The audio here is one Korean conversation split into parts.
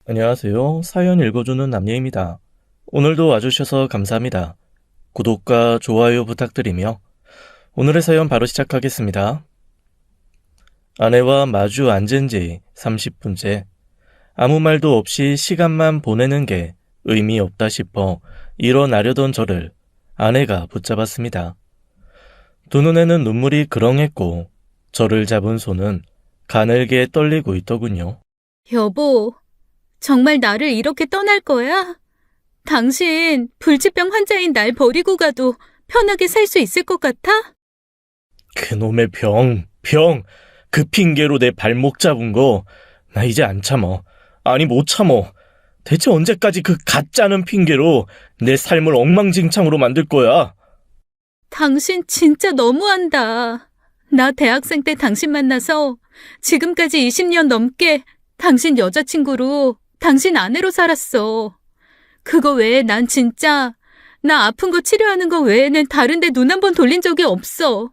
안녕하세요. 사연 읽어주는 남예입니다. 오늘도 와주셔서 감사합니다. 구독과 좋아요 부탁드리며 오늘의 사연 바로 시작하겠습니다. 아내와 마주 앉은 지 30분째 아무 말도 없이 시간만 보내는 게 의미 없다 싶어 일어나려던 저를 아내가 붙잡았습니다. 두 눈에는 눈물이 그렁했고 저를 잡은 손은 가늘게 떨리고 있더군요. 여보, 정말 나를 이렇게 떠날 거야? 당신 불치병 환자인 날 버리고 가도 편하게 살 수 있을 것 같아? 그놈의 병. 그 핑계로 내 발목 잡은 거, 나 이제 안 참어. 아니, 못 참어. 대체 언제까지 그 가짜는 핑계로 내 삶을 엉망진창으로 만들 거야? 당신 진짜 너무한다. 나 대학생 때 당신 만나서 지금까지 20년 넘게 당신 여자친구로 당신 아내로 살았어. 그거 외에 난 진짜 나 아픈 거 치료하는 거 외에는 다른 데 눈 한 번 돌린 적이 없어.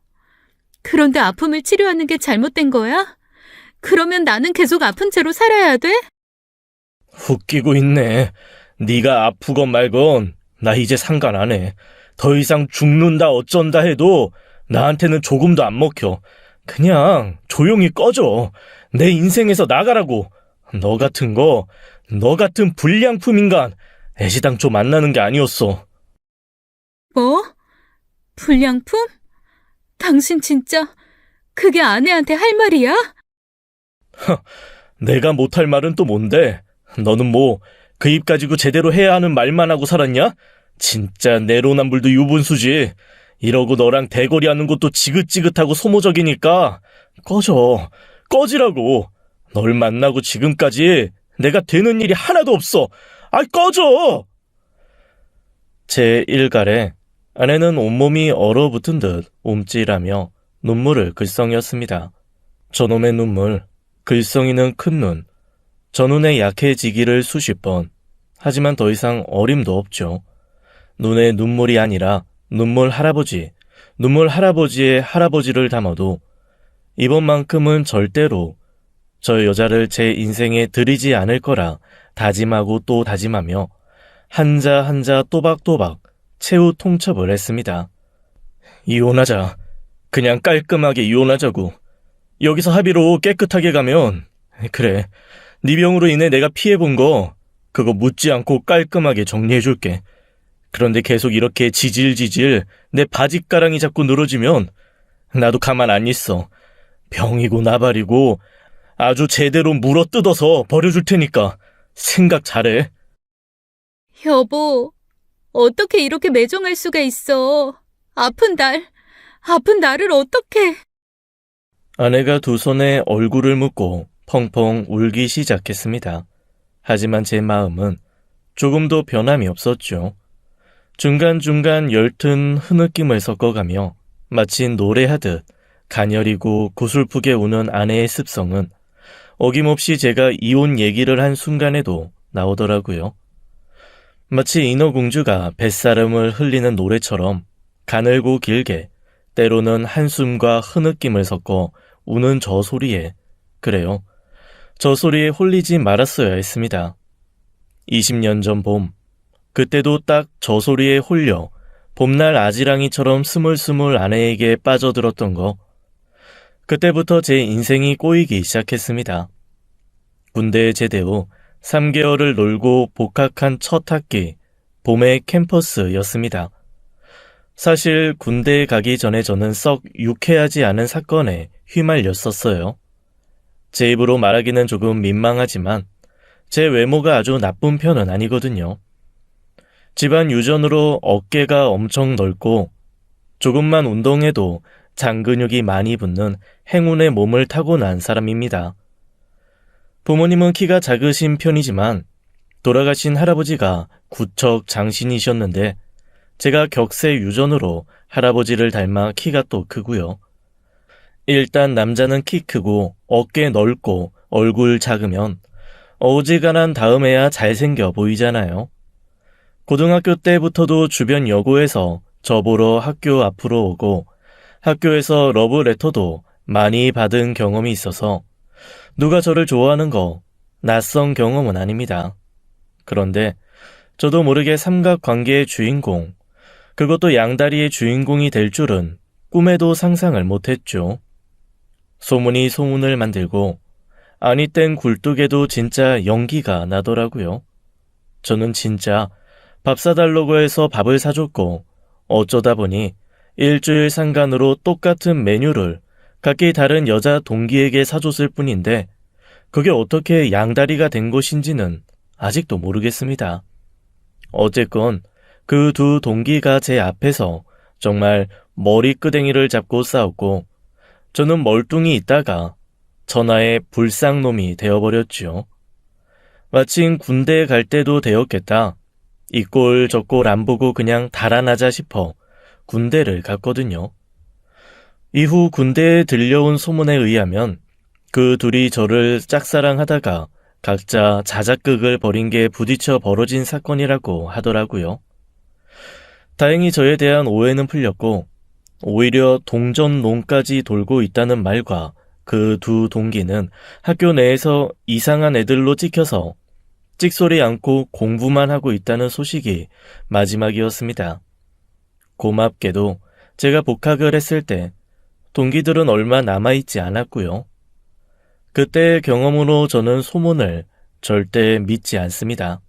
그런데 아픔을 치료하는 게 잘못된 거야? 그러면 나는 계속 아픈 채로 살아야 돼? 웃기고 있네. 네가 아프건 말건 나 이제 상관 안 해. 더 이상 죽는다 어쩐다 해도 나한테는 조금도 안 먹혀. 그냥 조용히 꺼져. 내 인생에서 나가라고. 너 같은 불량품 인간 애시당초 만나는 게 아니었어. 뭐? 불량품? 당신 진짜 그게 아내한테 할 말이야? 내가 못할 말은 또 뭔데? 너는 뭐 그 입 가지고 제대로 해야 하는 말만 하고 살았냐? 진짜 내로남불도 유분수지. 이러고 너랑 대거리 하는 것도 지긋지긋하고 소모적이니까 꺼지라고. 널 만나고 지금까지 내가 되는 일이 하나도 없어. 아이, 꺼져! 제 일갈에 아내는 온몸이 얼어붙은 듯 움찔하며 눈물을 글썽였습니다. 저놈의 눈물, 글썽이는 큰 눈, 저 눈에 약해지기를 수십 번. 하지만 더 이상 어림도 없죠. 눈에 눈물이 아니라 눈물 할아버지의 할아버지를 담아도 이번만큼은 절대로 저 여자를 제 인생에 들이지 않을 거라 다짐하고 또 다짐하며 한자 한자 또박또박 최후 통첩을 했습니다. 이혼하자. 그냥 깔끔하게 이혼하자고. 여기서 합의로 깨끗하게 가면 그래. 네 병으로 인해 내가 피해본 거 그거 묻지 않고 깔끔하게 정리해줄게. 그런데 계속 이렇게 지질지질 내 바짓가랑이 자꾸 늘어지면 나도 가만 안 있어. 병이고 나발이고 아주 제대로 물어뜯어서 버려줄 테니까 생각 잘해. 여보, 어떻게 이렇게 매정할 수가 있어? 아픈 나를 어떻게? 아내가 두 손에 얼굴을 묶고 펑펑 울기 시작했습니다. 하지만 제 마음은 조금도 변함이 없었죠. 중간중간 엷은 흐느낌을 섞어가며 마치 노래하듯 가녀리고 구슬프게 우는 아내의 습성은 어김없이 제가 이혼 얘기를 한 순간에도 나오더라고요. 마치 인어공주가 뱃사름을 흘리는 노래처럼 가늘고 길게 때로는 한숨과 흐느낌을 섞어 우는 저 소리에, 그래요, 저 소리에 홀리지 말았어야 했습니다. 20년 전 봄, 그때도 딱 저 소리에 홀려 봄날 아지랑이처럼 스물스물 아내에게 빠져들었던 거. 그때부터 제 인생이 꼬이기 시작했습니다. 군대 제대 후 3개월을 놀고 복학한 첫 학기, 봄의 캠퍼스였습니다. 사실 군대에 가기 전에 저는 썩 유쾌하지 않은 사건에 휘말렸었어요. 제 입으로 말하기는 조금 민망하지만 제 외모가 아주 나쁜 편은 아니거든요. 집안 유전으로 어깨가 엄청 넓고 조금만 운동해도 장근육이 많이 붙는 행운의 몸을 타고난 사람입니다. 부모님은 키가 작으신 편이지만 돌아가신 할아버지가 구척 장신이셨는데 제가 격세 유전으로 할아버지를 닮아 키가 또 크고요. 일단 남자는 키 크고 어깨 넓고 얼굴 작으면 어지간한 다음에야 잘생겨 보이잖아요. 고등학교 때부터도 주변 여고에서 저보러 학교 앞으로 오고 학교에서 러브레터도 많이 받은 경험이 있어서 누가 저를 좋아하는 거 낯선 경험은 아닙니다. 그런데 저도 모르게 삼각관계의 주인공, 그것도 양다리의 주인공이 될 줄은 꿈에도 상상을 못했죠. 소문이 소문을 만들고 아니 땐 굴뚝에도 진짜 연기가 나더라고요. 저는 진짜 밥 사달라고 해서 밥을 사줬고 어쩌다 보니 일주일 상간으로 똑같은 메뉴를 각기 다른 여자 동기에게 사줬을 뿐인데 그게 어떻게 양다리가 된 것인지는 아직도 모르겠습니다. 어쨌건 그 두 동기가 제 앞에서 정말 머리끄댕이를 잡고 싸웠고 저는 멀뚱히 있다가 천하의 불쌍놈이 되어버렸지요. 마침 군대에 갈 때도 되었겠다. 이 꼴 저 꼴 안 보고 그냥 달아나자 싶어 군대를 갔거든요. 이후 군대에 들려온 소문에 의하면 그 둘이 저를 짝사랑하다가 각자 자작극을 벌인 게 부딪혀 벌어진 사건이라고 하더라고요. 다행히 저에 대한 오해는 풀렸고 오히려 동전론까지 돌고 있다는 말과 그 두 동기는 학교 내에서 이상한 애들로 찍혀서 찍소리 않고 공부만 하고 있다는 소식이 마지막이었습니다. 고맙게도 제가 복학을 했을 때 동기들은 얼마 남아있지 않았고요. 그때의 경험으로 저는 소문을 절대 믿지 않습니다.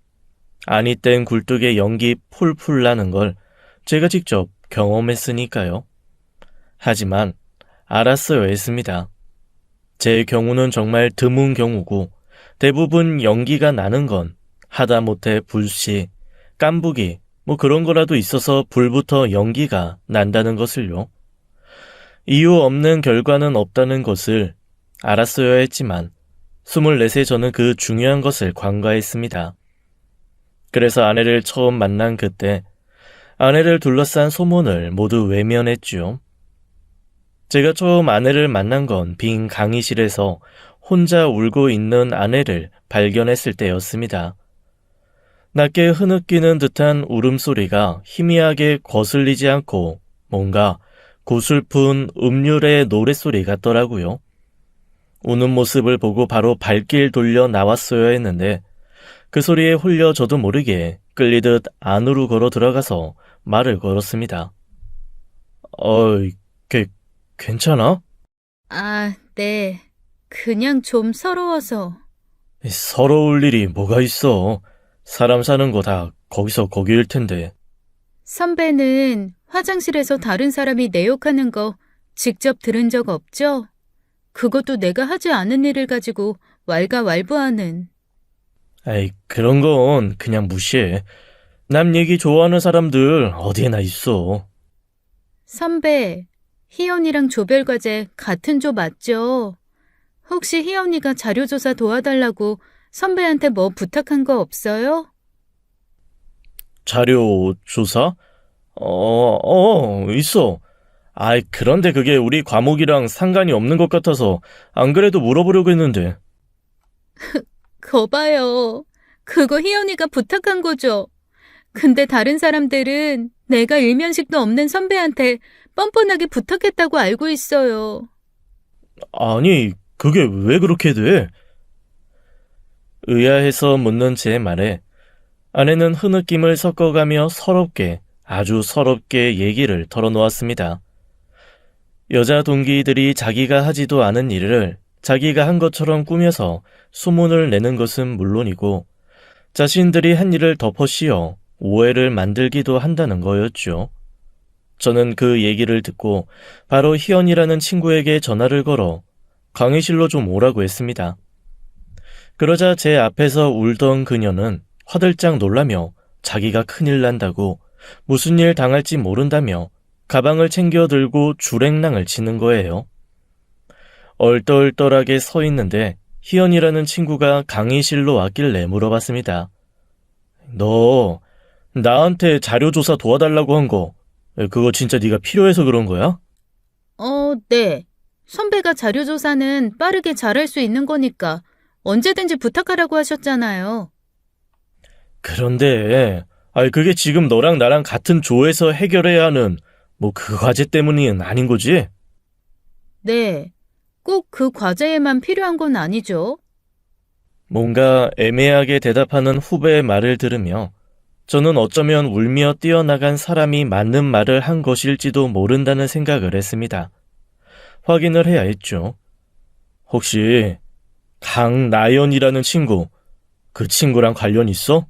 아니 땐 굴뚝에 연기 폴폴 나는 걸 제가 직접 경험했으니까요. 하지만 알았어야 했습니다. 제 경우는 정말 드문 경우고 대부분 연기가 나는 건 하다못해 불씨, 깐부기 뭐 그런 거라도 있어서 불부터 연기가 난다는 것을요. 이유 없는 결과는 없다는 것을 알았어야 했지만 24세 저는 그 중요한 것을 관과했습니다. 그래서 아내를 처음 만난 그때 아내를 둘러싼 소문을 모두 외면했지요. 제가 처음 아내를 만난 건 빈 강의실에서 혼자 울고 있는 아내를 발견했을 때였습니다. 낮게 흐느끼는 듯한 울음소리가 희미하게 거슬리지 않고 뭔가 고슬픈 음률의 노랫소리 같더라고요. 우는 모습을 보고 바로 발길 돌려 나왔어야 했는데 그 소리에 홀려 저도 모르게 끌리듯 안으로 걸어 들어가서 말을 걸었습니다. 괜찮아? 아, 네. 그냥 좀 서러워서. 서러울 일이 뭐가 있어. 사람 사는 거 다 거기서 거기일 텐데. 선배는 화장실에서 다른 사람이 내 욕하는 거 직접 들은 적 없죠? 그것도 내가 하지 않은 일을 가지고 왈가왈부하는. 에이, 그런 건 그냥 무시해. 남 얘기 좋아하는 사람들 어디에나 있어. 선배, 희연이랑 조별과제 같은 조 맞죠? 혹시 희연이가 자료조사 도와달라고 선배한테 뭐 부탁한 거 없어요? 자료 조사? 있어. 그런데 그게 우리 과목이랑 상관이 없는 것 같아서 안 그래도 물어보려고 했는데. 거봐요. 그거 희연이가 부탁한 거죠. 근데 다른 사람들은 내가 일면식도 없는 선배한테 뻔뻔하게 부탁했다고 알고 있어요. 아니, 그게 왜 그렇게 돼? 의아해서 묻는 제 말에 아내는 흐느낌을 섞어가며 아주 서럽게 얘기를 털어놓았습니다. 여자 동기들이 자기가 하지도 않은 일을 자기가 한 것처럼 꾸며서 소문을 내는 것은 물론이고 자신들이 한 일을 덮어씌워 오해를 만들기도 한다는 거였죠. 저는 그 얘기를 듣고 바로 희연이라는 친구에게 전화를 걸어 강의실로 좀 오라고 했습니다. 그러자 제 앞에서 울던 그녀는 화들짝 놀라며 자기가 큰일 난다고 무슨 일 당할지 모른다며 가방을 챙겨 들고 주랭랑을 치는 거예요. 얼떨떨하게 서 있는데 희연이라는 친구가 강의실로 왔길래 물어봤습니다. 너 나한테 자료조사 도와달라고 한 거 그거 진짜 네가 필요해서 그런 거야? 네. 선배가 자료조사는 빠르게 잘할 수 있는 거니까 언제든지 부탁하라고 하셨잖아요. 그런데 그게 지금 너랑 나랑 같은 조에서 해결해야 하는 뭐 그 과제 때문은 아닌 거지? 네. 꼭 그 과제에만 필요한 건 아니죠. 뭔가 애매하게 대답하는 후배의 말을 들으며 저는 어쩌면 울며 뛰어나간 사람이 맞는 말을 한 것일지도 모른다는 생각을 했습니다. 확인을 해야 했죠. 혹시 강나연이라는 친구, 그 친구랑 관련 있어?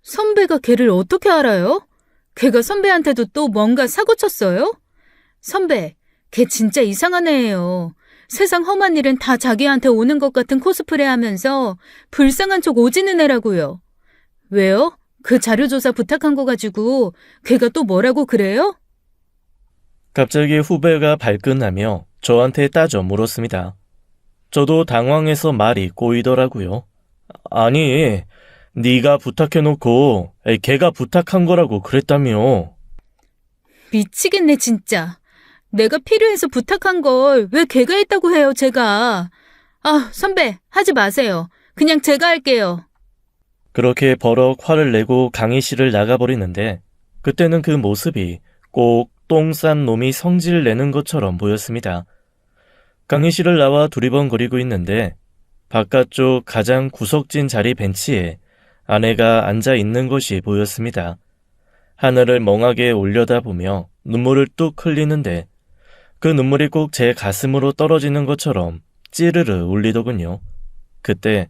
선배가 걔를 어떻게 알아요? 걔가 선배한테도 또 뭔가 사고 쳤어요? 선배, 걔 진짜 이상한 애예요. 세상 험한 일은 다 자기한테 오는 것 같은 코스프레 하면서 불쌍한 척 오지는 애라고요. 왜요? 그 자료조사 부탁한 거 가지고 걔가 또 뭐라고 그래요? 갑자기 후배가 발끈하며 저한테 따져 물었습니다. 저도 당황해서 말이 꼬이더라고요. 아니, 네가 부탁해놓고 걔가 부탁한 거라고 그랬다며. 미치겠네 진짜. 내가 필요해서 부탁한 걸 왜 걔가 했다고 해요 제가. 아 선배 하지 마세요. 그냥 제가 할게요. 그렇게 버럭 화를 내고 강의실을 나가버리는데 그때는 그 모습이 꼭 똥 싼 놈이 성질 내는 것처럼 보였습니다. 강의실을 나와 두리번거리고 있는데 바깥쪽 가장 구석진 자리 벤치에 아내가 앉아 있는 것이 보였습니다. 하늘을 멍하게 올려다보며 눈물을 뚝 흘리는데 그 눈물이 꼭 제 가슴으로 떨어지는 것처럼 찌르르 울리더군요. 그때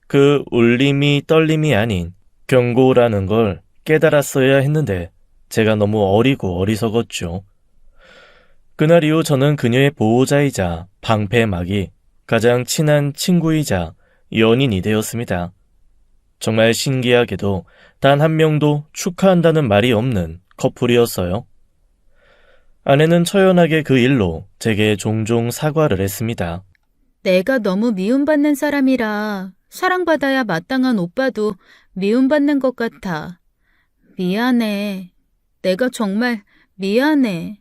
그 울림이 떨림이 아닌 경고라는 걸 깨달았어야 했는데 제가 너무 어리고 어리석었죠. 그날 이후 저는 그녀의 보호자이자 방패막이 가장 친한 친구이자 연인이 되었습니다. 정말 신기하게도 단 한 명도 축하한다는 말이 없는 커플이었어요. 아내는 처연하게 그 일로 제게 종종 사과를 했습니다. 내가 너무 미움받는 사람이라 사랑받아야 마땅한 오빠도 미움받는 것 같아. 미안해. 내가 정말 미안해.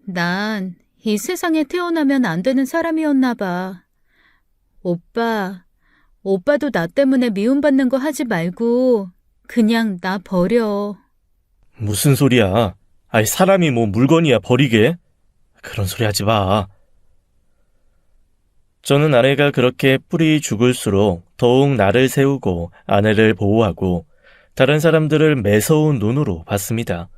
난 이 세상에 태어나면 안 되는 사람이었나 봐. 오빠도 나 때문에 미움받는 거 하지 말고 그냥 나 버려. 무슨 소리야? 아이, 사람이 뭐 물건이야 버리게? 그런 소리 하지 마. 저는 아내가 그렇게 뿌리 죽을수록 더욱 나를 세우고 아내를 보호하고 다른 사람들을 매서운 눈으로 봤습니다.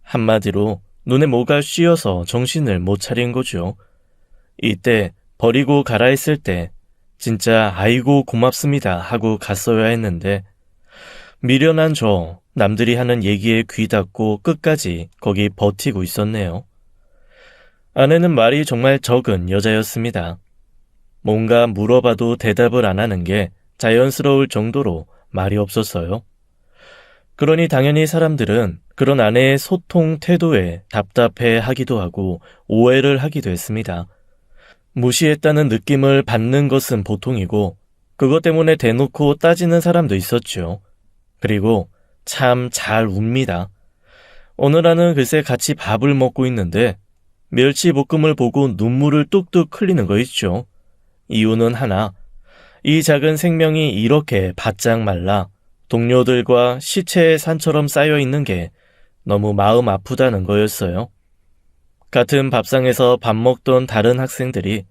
한마디로 눈에 뭐가 씌어서 정신을 못 차린 거죠. 이때 버리고 가라 했을 때 진짜 아이고 고맙습니다 하고 갔어야 했는데 미련한 저 남들이 하는 얘기에 귀 닫고 끝까지 거기 버티고 있었네요. 아내는 말이 정말 적은 여자였습니다. 뭔가 물어봐도 대답을 안 하는 게 자연스러울 정도로 말이 없었어요. 그러니 당연히 사람들은 그런 아내의 소통 태도에 답답해 하기도 하고 오해를 하기도 했습니다. 무시했다는 느낌을 받는 것은 보통이고 그것 때문에 대놓고 따지는 사람도 있었죠. 그리고 참 잘 웁니다. 어느 날은 글쎄 같이 밥을 먹고 있는데 멸치볶음을 보고 눈물을 뚝뚝 흘리는 거 있죠. 이유는 하나, 이 작은 생명이 이렇게 바짝 말라 동료들과 시체의 산처럼 쌓여있는 게 너무 마음 아프다는 거였어요. 같은 밥상에서 밥 먹던 다른 학생들이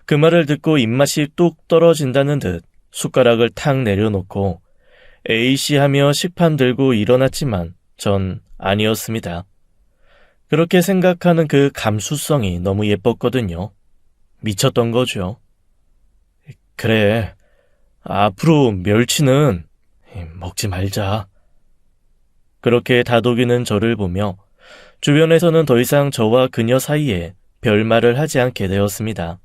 그 말을 듣고 입맛이 뚝 떨어진다는 듯 숟가락을 탁 내려놓고 에이씨 하며 식판 들고 일어났지만 전 아니었습니다. 그렇게 생각하는 그 감수성이 너무 예뻤거든요. 미쳤던 거죠. 그래, 앞으로 멸치는 먹지 말자. 그렇게 다독이는 저를 보며 주변에서는 더 이상 저와 그녀 사이에 별말을 하지 않게 되었습니다.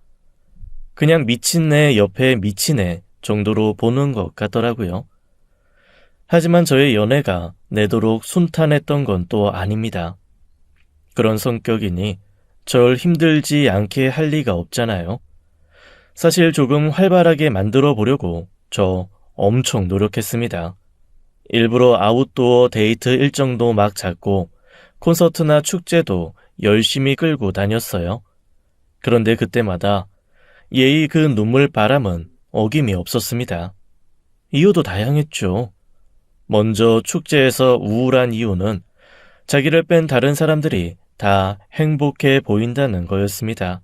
그냥 미친 애 옆에 미친 애 정도로 보는 것 같더라고요. 하지만 저의 연애가 내도록 순탄했던 건 또 아닙니다. 그런 성격이니 절 힘들지 않게 할 리가 없잖아요. 사실 조금 활발하게 만들어 보려고 저 엄청 노력했습니다. 일부러 아웃도어 데이트 일정도 막 잡고 콘서트나 축제도 열심히 끌고 다녔어요. 그런데 그때마다 예의 그 눈물바람은 어김이 없었습니다. 이유도 다양했죠. 먼저 축제에서 우울한 이유는 자기를 뺀 다른 사람들이 다 행복해 보인다는 거였습니다.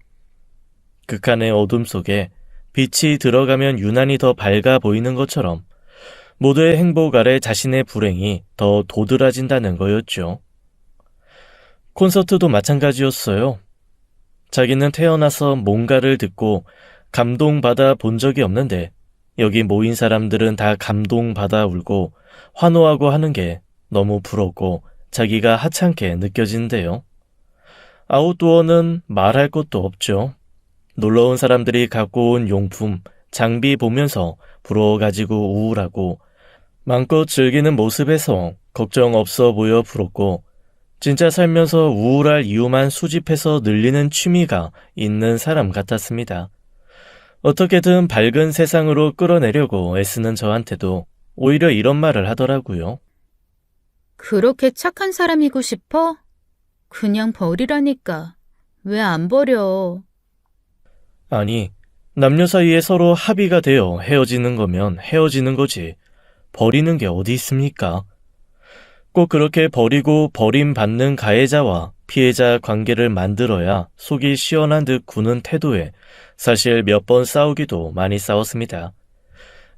극한의 어둠 속에 빛이 들어가면 유난히 더 밝아 보이는 것처럼 모두의 행복 아래 자신의 불행이 더 도드라진다는 거였죠. 콘서트도 마찬가지였어요. 자기는 태어나서 뭔가를 듣고 감동받아 본 적이 없는데 여기 모인 사람들은 다 감동받아 울고 환호하고 하는 게 너무 부럽고 자기가 하찮게 느껴지는데요. 아웃도어는 말할 것도 없죠. 놀러온 사람들이 갖고 온 용품, 장비 보면서 부러워가지고 우울하고 마음껏 즐기는 모습에서 걱정 없어 보여 부럽고 진짜 살면서 우울할 이유만 수집해서 늘리는 취미가 있는 사람 같았습니다. 어떻게든 밝은 세상으로 끌어내려고 애쓰는 저한테도 오히려 이런 말을 하더라고요. 그렇게 착한 사람이고 싶어? 그냥 버리라니까. 왜 안 버려? 아니, 남녀 사이에 서로 합의가 되어 헤어지는 거면 헤어지는 거지. 버리는 게 어디 있습니까? 꼭 그렇게 버리고 버림받는 가해자와 피해자 관계를 만들어야 속이 시원한 듯 구는 태도에 사실 몇 번 싸우기도 많이 싸웠습니다.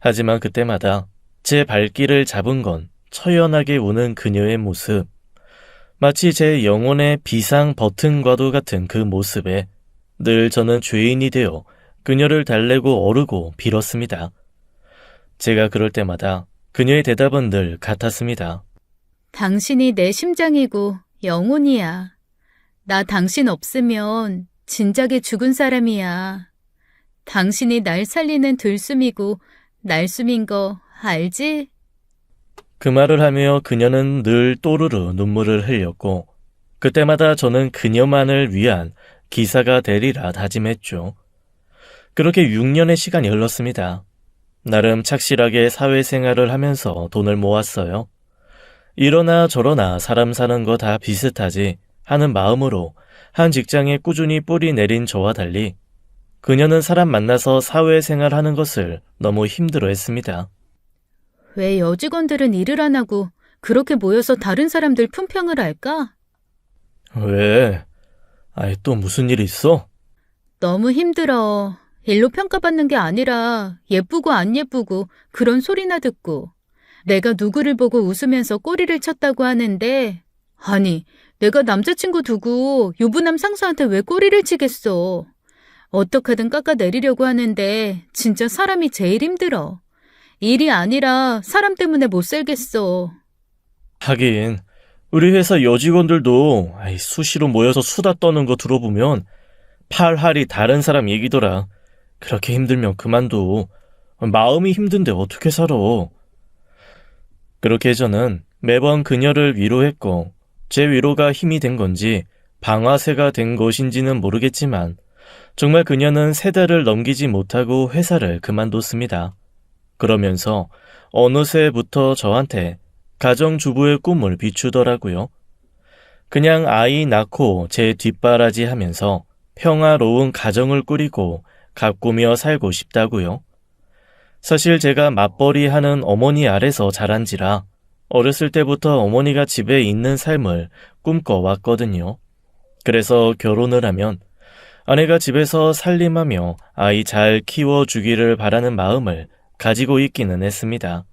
하지만 그때마다 제 발길을 잡은 건 처연하게 우는 그녀의 모습. 마치 제 영혼의 비상 버튼과도 같은 그 모습에 늘 저는 죄인이 되어 그녀를 달래고 어르고 빌었습니다. 제가 그럴 때마다 그녀의 대답은 늘 같았습니다. 당신이 내 심장이고 영혼이야. 나 당신 없으면 진작에 죽은 사람이야. 당신이 날 살리는 들숨이고 날숨인 거 알지? 그 말을 하며 그녀는 늘 또르르 눈물을 흘렸고 그때마다 저는 그녀만을 위한 기사가 되리라 다짐했죠. 그렇게 6년의 시간이 흘렀습니다. 나름 착실하게 사회생활을 하면서 돈을 모았어요. 이러나 저러나 사람 사는 거 다 비슷하지 하는 마음으로 한 직장에 꾸준히 뿌리 내린 저와 달리 그녀는 사람 만나서 사회생활 하는 것을 너무 힘들어했습니다. 왜 여직원들은 일을 안 하고 그렇게 모여서 다른 사람들 품평을 할까? 왜? 아이, 또 무슨 일 있어? 너무 힘들어. 일로 평가받는 게 아니라 예쁘고 안 예쁘고 그런 소리나 듣고 내가 누구를 보고 웃으면서 꼬리를 쳤다고 하는데 아니 내가 남자친구 두고 유부남 상사한테 왜 꼬리를 치겠어. 어떻게든 깎아내리려고 하는데 진짜 사람이 제일 힘들어. 일이 아니라 사람 때문에 못 살겠어. 하긴 우리 회사 여직원들도 수시로 모여서 수다 떠는 거 들어보면 팔할이 다른 사람 얘기더라. 그렇게 힘들면 그만둬. 마음이 힘든데 어떻게 살아. 그렇게 저는 매번 그녀를 위로했고 제 위로가 힘이 된 건지 방아쇠가 된 것인지는 모르겠지만 정말 그녀는 3달을 넘기지 못하고 회사를 그만뒀습니다. 그러면서 어느새부터 저한테 가정주부의 꿈을 비추더라고요. 그냥 아이 낳고 제 뒷바라지 하면서 평화로운 가정을 꾸리고 가꾸며 살고 싶다고요. 사실 제가 맞벌이 하는 어머니 아래서 자란지라 어렸을 때부터 어머니가 집에 있는 삶을 꿈꿔왔거든요. 그래서 결혼을 하면 아내가 집에서 살림하며 아이 잘 키워주기를 바라는 마음을 가지고 있기는 했습니다.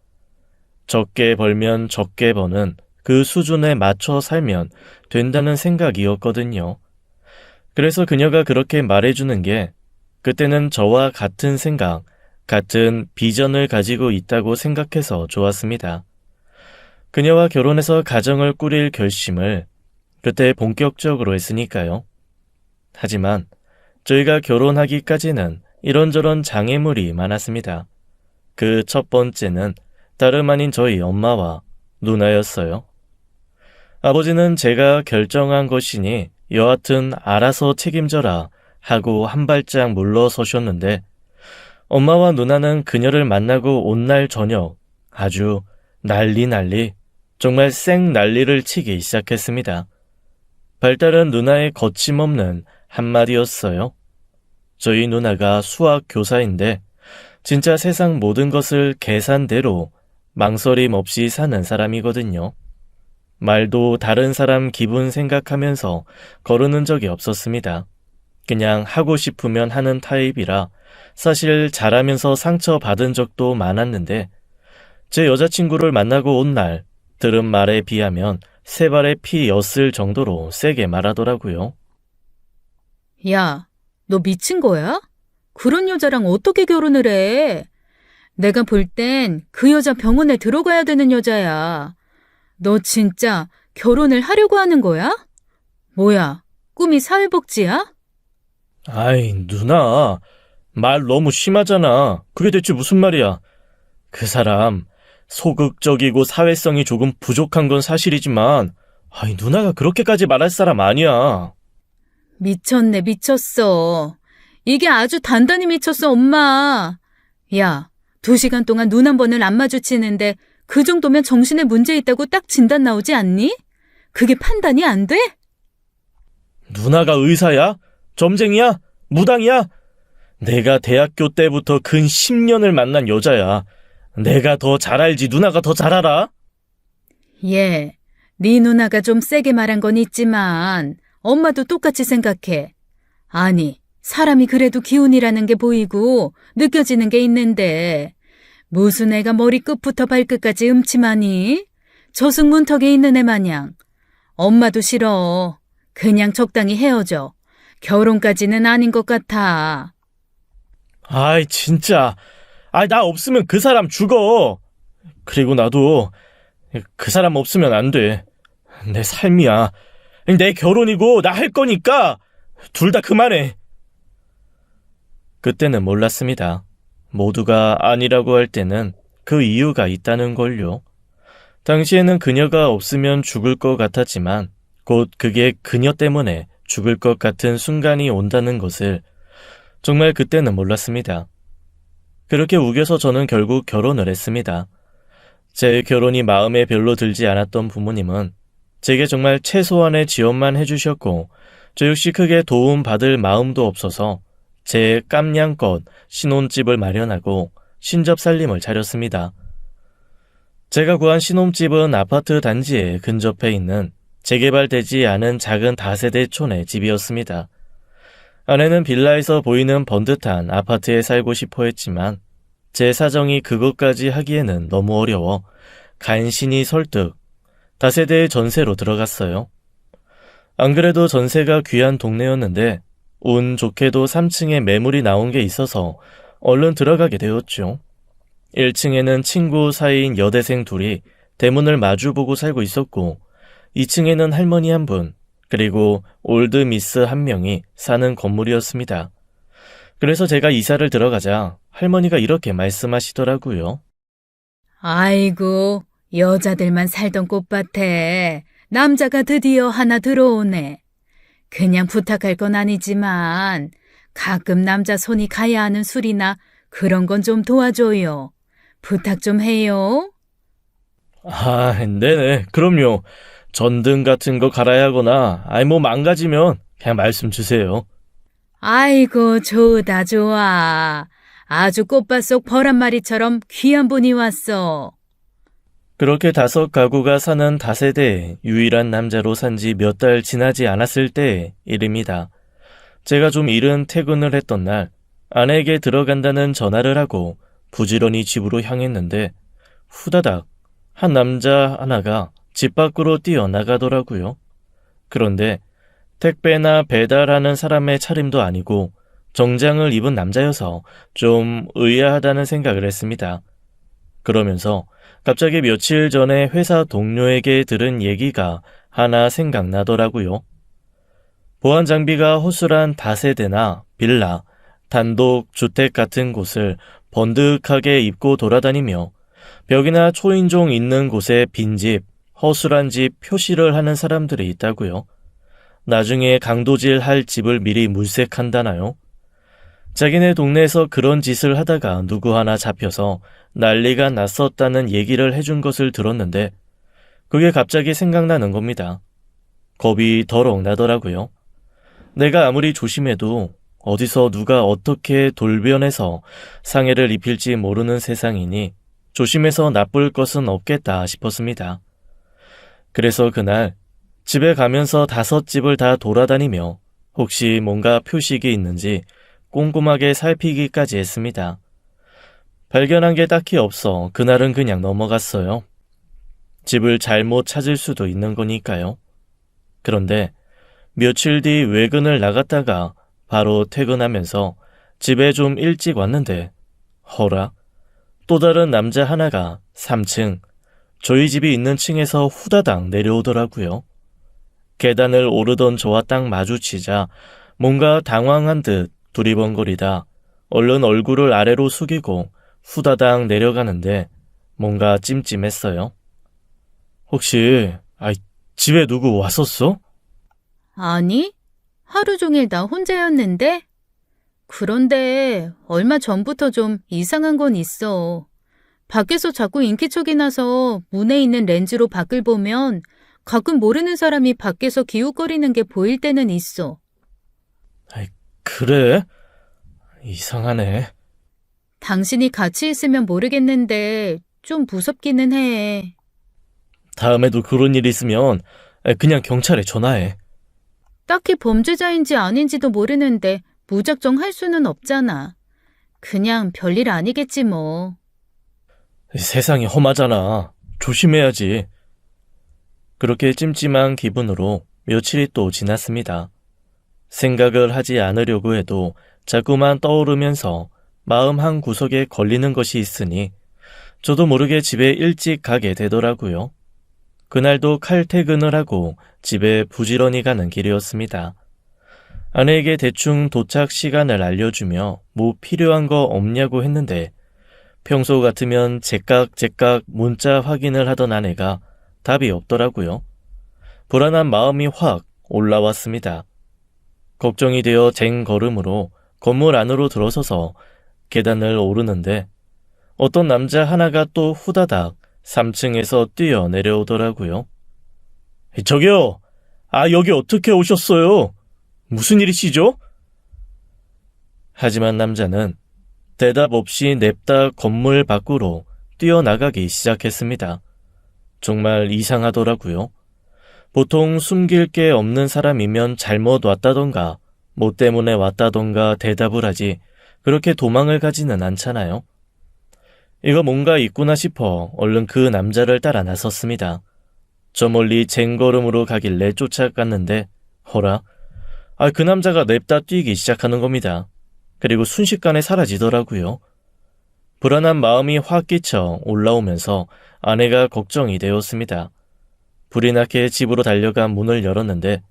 적게 벌면 적게 버는 그 수준에 맞춰 살면 된다는 생각이었거든요. 그래서 그녀가 그렇게 말해주는 게 그때는 저와 같은 생각, 같은 비전을 가지고 있다고 생각해서 좋았습니다. 그녀와 결혼해서 가정을 꾸릴 결심을 그때 본격적으로 했으니까요. 하지만 저희가 결혼하기까지는 이런저런 장애물이 많았습니다. 그 첫 번째는 다름 아닌 저희 엄마와 누나였어요. 아버지는 제가 결정한 것이니 여하튼 알아서 책임져라 하고 한 발짝 물러서셨는데 엄마와 누나는 그녀를 만나고 온 날 저녁 아주 난리 정말 생 난리를 치기 시작했습니다. 발달은 누나의 거침없는 한마디였어요. 저희 누나가 수학 교사인데 진짜 세상 모든 것을 계산대로 망설임 없이 사는 사람이거든요. 말도 다른 사람 기분 생각하면서 거르는 적이 없었습니다. 그냥 하고 싶으면 하는 타입이라 사실 잘하면서 상처받은 적도 많았는데 제 여자친구를 만나고 온 날 들은 말에 비하면 세 발의 피였을 정도로 세게 말하더라고요. 야, 너 미친 거야? 그런 여자랑 어떻게 결혼을 해? 내가 볼 땐 그 여자 병원에 들어가야 되는 여자야. 너 진짜 결혼을 하려고 하는 거야? 뭐야, 꿈이 사회복지야? 아이, 누나. 말 너무 심하잖아. 그게 대체 무슨 말이야? 그 사람 소극적이고 사회성이 조금 부족한 건 사실이지만 아이, 누나가 그렇게까지 말할 사람 아니야. 미쳤네, 미쳤어. 이게 아주 단단히 미쳤어, 엄마. 야, 2시간 동안 눈 한 번을 안 마주치는데 그 정도면 정신에 문제 있다고 딱 진단 나오지 않니? 그게 판단이 안 돼? 누나가 의사야? 점쟁이야? 무당이야? 내가 대학교 때부터 근 10년을 만난 여자야. 내가 더 잘 알지 누나가 더 잘 알아? 예, 네 누나가 좀 세게 말한 건 있지만 엄마도 똑같이 생각해. 아니, 사람이 그래도 기운이라는 게 보이고 느껴지는 게 있는데 무슨 애가 머리끝부터 발끝까지 음침하니? 저승문턱에 있는 애 마냥. 엄마도 싫어. 그냥 적당히 헤어져. 결혼까지는 아닌 것 같아. 아이 진짜. 아이 나 없으면 그 사람 죽어. 그리고 나도 그 사람 없으면 안 돼. 내 삶이야. 내 결혼이고 나 할 거니까 둘 다 그만해. 그때는 몰랐습니다. 모두가 아니라고 할 때는 그 이유가 있다는 걸요. 당시에는 그녀가 없으면 죽을 것 같았지만 곧 그게 그녀 때문에 죽을 것 같은 순간이 온다는 것을 정말 그때는 몰랐습니다. 그렇게 우겨서 저는 결국 결혼을 했습니다. 제 결혼이 마음에 별로 들지 않았던 부모님은 제게 정말 최소한의 지원만 해주셨고 저 역시 크게 도움받을 마음도 없어서 제 깜냥껏 신혼집을 마련하고 신접살림을 차렸습니다. 제가 구한 신혼집은 아파트 단지에 근접해 있는 재개발되지 않은 작은 다세대촌의 집이었습니다. 아내는 빌라에서 보이는 번듯한 아파트에 살고 싶어 했지만 제 사정이 그것까지 하기에는 너무 어려워 간신히 설득 다세대의 전세로 들어갔어요. 안 그래도 전세가 귀한 동네였는데 운 좋게도 3층에 매물이 나온 게 있어서 얼른 들어가게 되었죠. 1층에는 친구 사이인 여대생 둘이 대문을 마주보고 살고 있었고 2층에는 할머니 한 분, 그리고 올드미스 한 명이 사는 건물이었습니다. 그래서 제가 이사를 들어가자 할머니가 이렇게 말씀하시더라고요. 아이고, 여자들만 살던 꽃밭에 남자가 드디어 하나 들어오네. 그냥 부탁할 건 아니지만 가끔 남자 손이 가야 하는 술이나 그런 건 좀 도와줘요. 부탁 좀 해요. 아, 네네, 그럼요. 전등 같은 거 갈아야 하거나, 뭐 망가지면 그냥 말씀 주세요. 아이고, 좋다, 좋아. 아주 꽃밭 속 벌 한 마리처럼 귀한 분이 왔어. 그렇게 5가구가 사는 다세대의 유일한 남자로 산 지 몇 달 지나지 않았을 때의 일입니다. 제가 좀 이른 퇴근을 했던 날 아내에게 들어간다는 전화를 하고 부지런히 집으로 향했는데 후다닥 한 남자 하나가 집 밖으로 뛰어나가더라고요. 그런데 택배나 배달하는 사람의 차림도 아니고 정장을 입은 남자여서 좀 의아하다는 생각을 했습니다. 그러면서 갑자기 며칠 전에 회사 동료에게 들은 얘기가 하나 생각나더라고요. 보안 장비가 허술한 다세대나 빌라, 단독 주택 같은 곳을 번득하게 입고 돌아다니며 벽이나 초인종 있는 곳에 빈집, 허술한 집 표시를 하는 사람들이 있다고요. 나중에 강도질 할 집을 미리 물색한다나요? 자기네 동네에서 그런 짓을 하다가 누구 하나 잡혀서 난리가 났었다는 얘기를 해준 것을 들었는데 그게 갑자기 생각나는 겁니다. 겁이 더럭 나더라고요. 내가 아무리 조심해도 어디서 누가 어떻게 돌변해서 상해를 입힐지 모르는 세상이니 조심해서 나쁠 것은 없겠다 싶었습니다. 그래서 그날 집에 가면서 5집을 다 돌아다니며 혹시 뭔가 표식이 있는지 꼼꼼하게 살피기까지 했습니다. 발견한 게 딱히 없어 그날은 그냥 넘어갔어요. 집을 잘못 찾을 수도 있는 거니까요. 그런데 며칠 뒤 외근을 나갔다가 바로 퇴근하면서 집에 좀 일찍 왔는데 허라, 또 다른 남자 하나가 3층, 저희 집이 있는 층에서 후다닥 내려오더라고요. 계단을 오르던 저와 딱 마주치자 뭔가 당황한 듯 두리번거리다 얼른 얼굴을 아래로 숙이고 후다닥 내려가는데 뭔가 찜찜했어요. 혹시 집에 누구 왔었어? 아니, 하루 종일 나 혼자였는데? 그런데 얼마 전부터 좀 이상한 건 있어. 밖에서 자꾸 인기척이 나서 문에 있는 렌즈로 밖을 보면 가끔 모르는 사람이 밖에서 기웃거리는 게 보일 때는 있어. 그래? 이상하네. 당신이 같이 있으면 모르겠는데 좀 무섭기는 해. 다음에도 그런 일 있으면 그냥 경찰에 전화해. 딱히 범죄자인지 아닌지도 모르는데 무작정 할 수는 없잖아. 그냥 별일 아니겠지 뭐. 세상이 험하잖아. 조심해야지. 그렇게 찜찜한 기분으로 며칠이 또 지났습니다. 생각을 하지 않으려고 해도 자꾸만 떠오르면서 마음 한 구석에 걸리는 것이 있으니 저도 모르게 집에 일찍 가게 되더라고요. 그날도 칼퇴근을 하고 집에 부지런히 가는 길이었습니다. 아내에게 대충 도착 시간을 알려주며 뭐 필요한 거 없냐고 했는데 평소 같으면 제깍제깍 문자 확인을 하던 아내가 답이 없더라고요. 불안한 마음이 확 올라왔습니다. 걱정이 되어 쟁걸음으로 건물 안으로 들어서서 계단을 오르는데 어떤 남자 하나가 또 후다닥 3층에서 뛰어 내려오더라고요. 저기요! 여기 어떻게 오셨어요? 무슨 일이시죠? 하지만 남자는 대답 없이 냅다 건물 밖으로 뛰어나가기 시작했습니다. 정말 이상하더라고요. 보통 숨길 게 없는 사람이면 잘못 왔다던가 뭐 때문에 왔다던가 대답을 하지 그렇게 도망을 가지는 않잖아요. 이거 뭔가 있구나 싶어 얼른 그 남자를 따라 나섰습니다. 저 멀리 쟁걸음으로 가길래 쫓아갔는데 허라, 그 남자가 냅다 뛰기 시작하는 겁니다. 그리고 순식간에 사라지더라고요. 불안한 마음이 확 끼쳐 올라오면서 아내가 걱정이 되었습니다. 불이 나게 집으로 달려가 문을 열었는데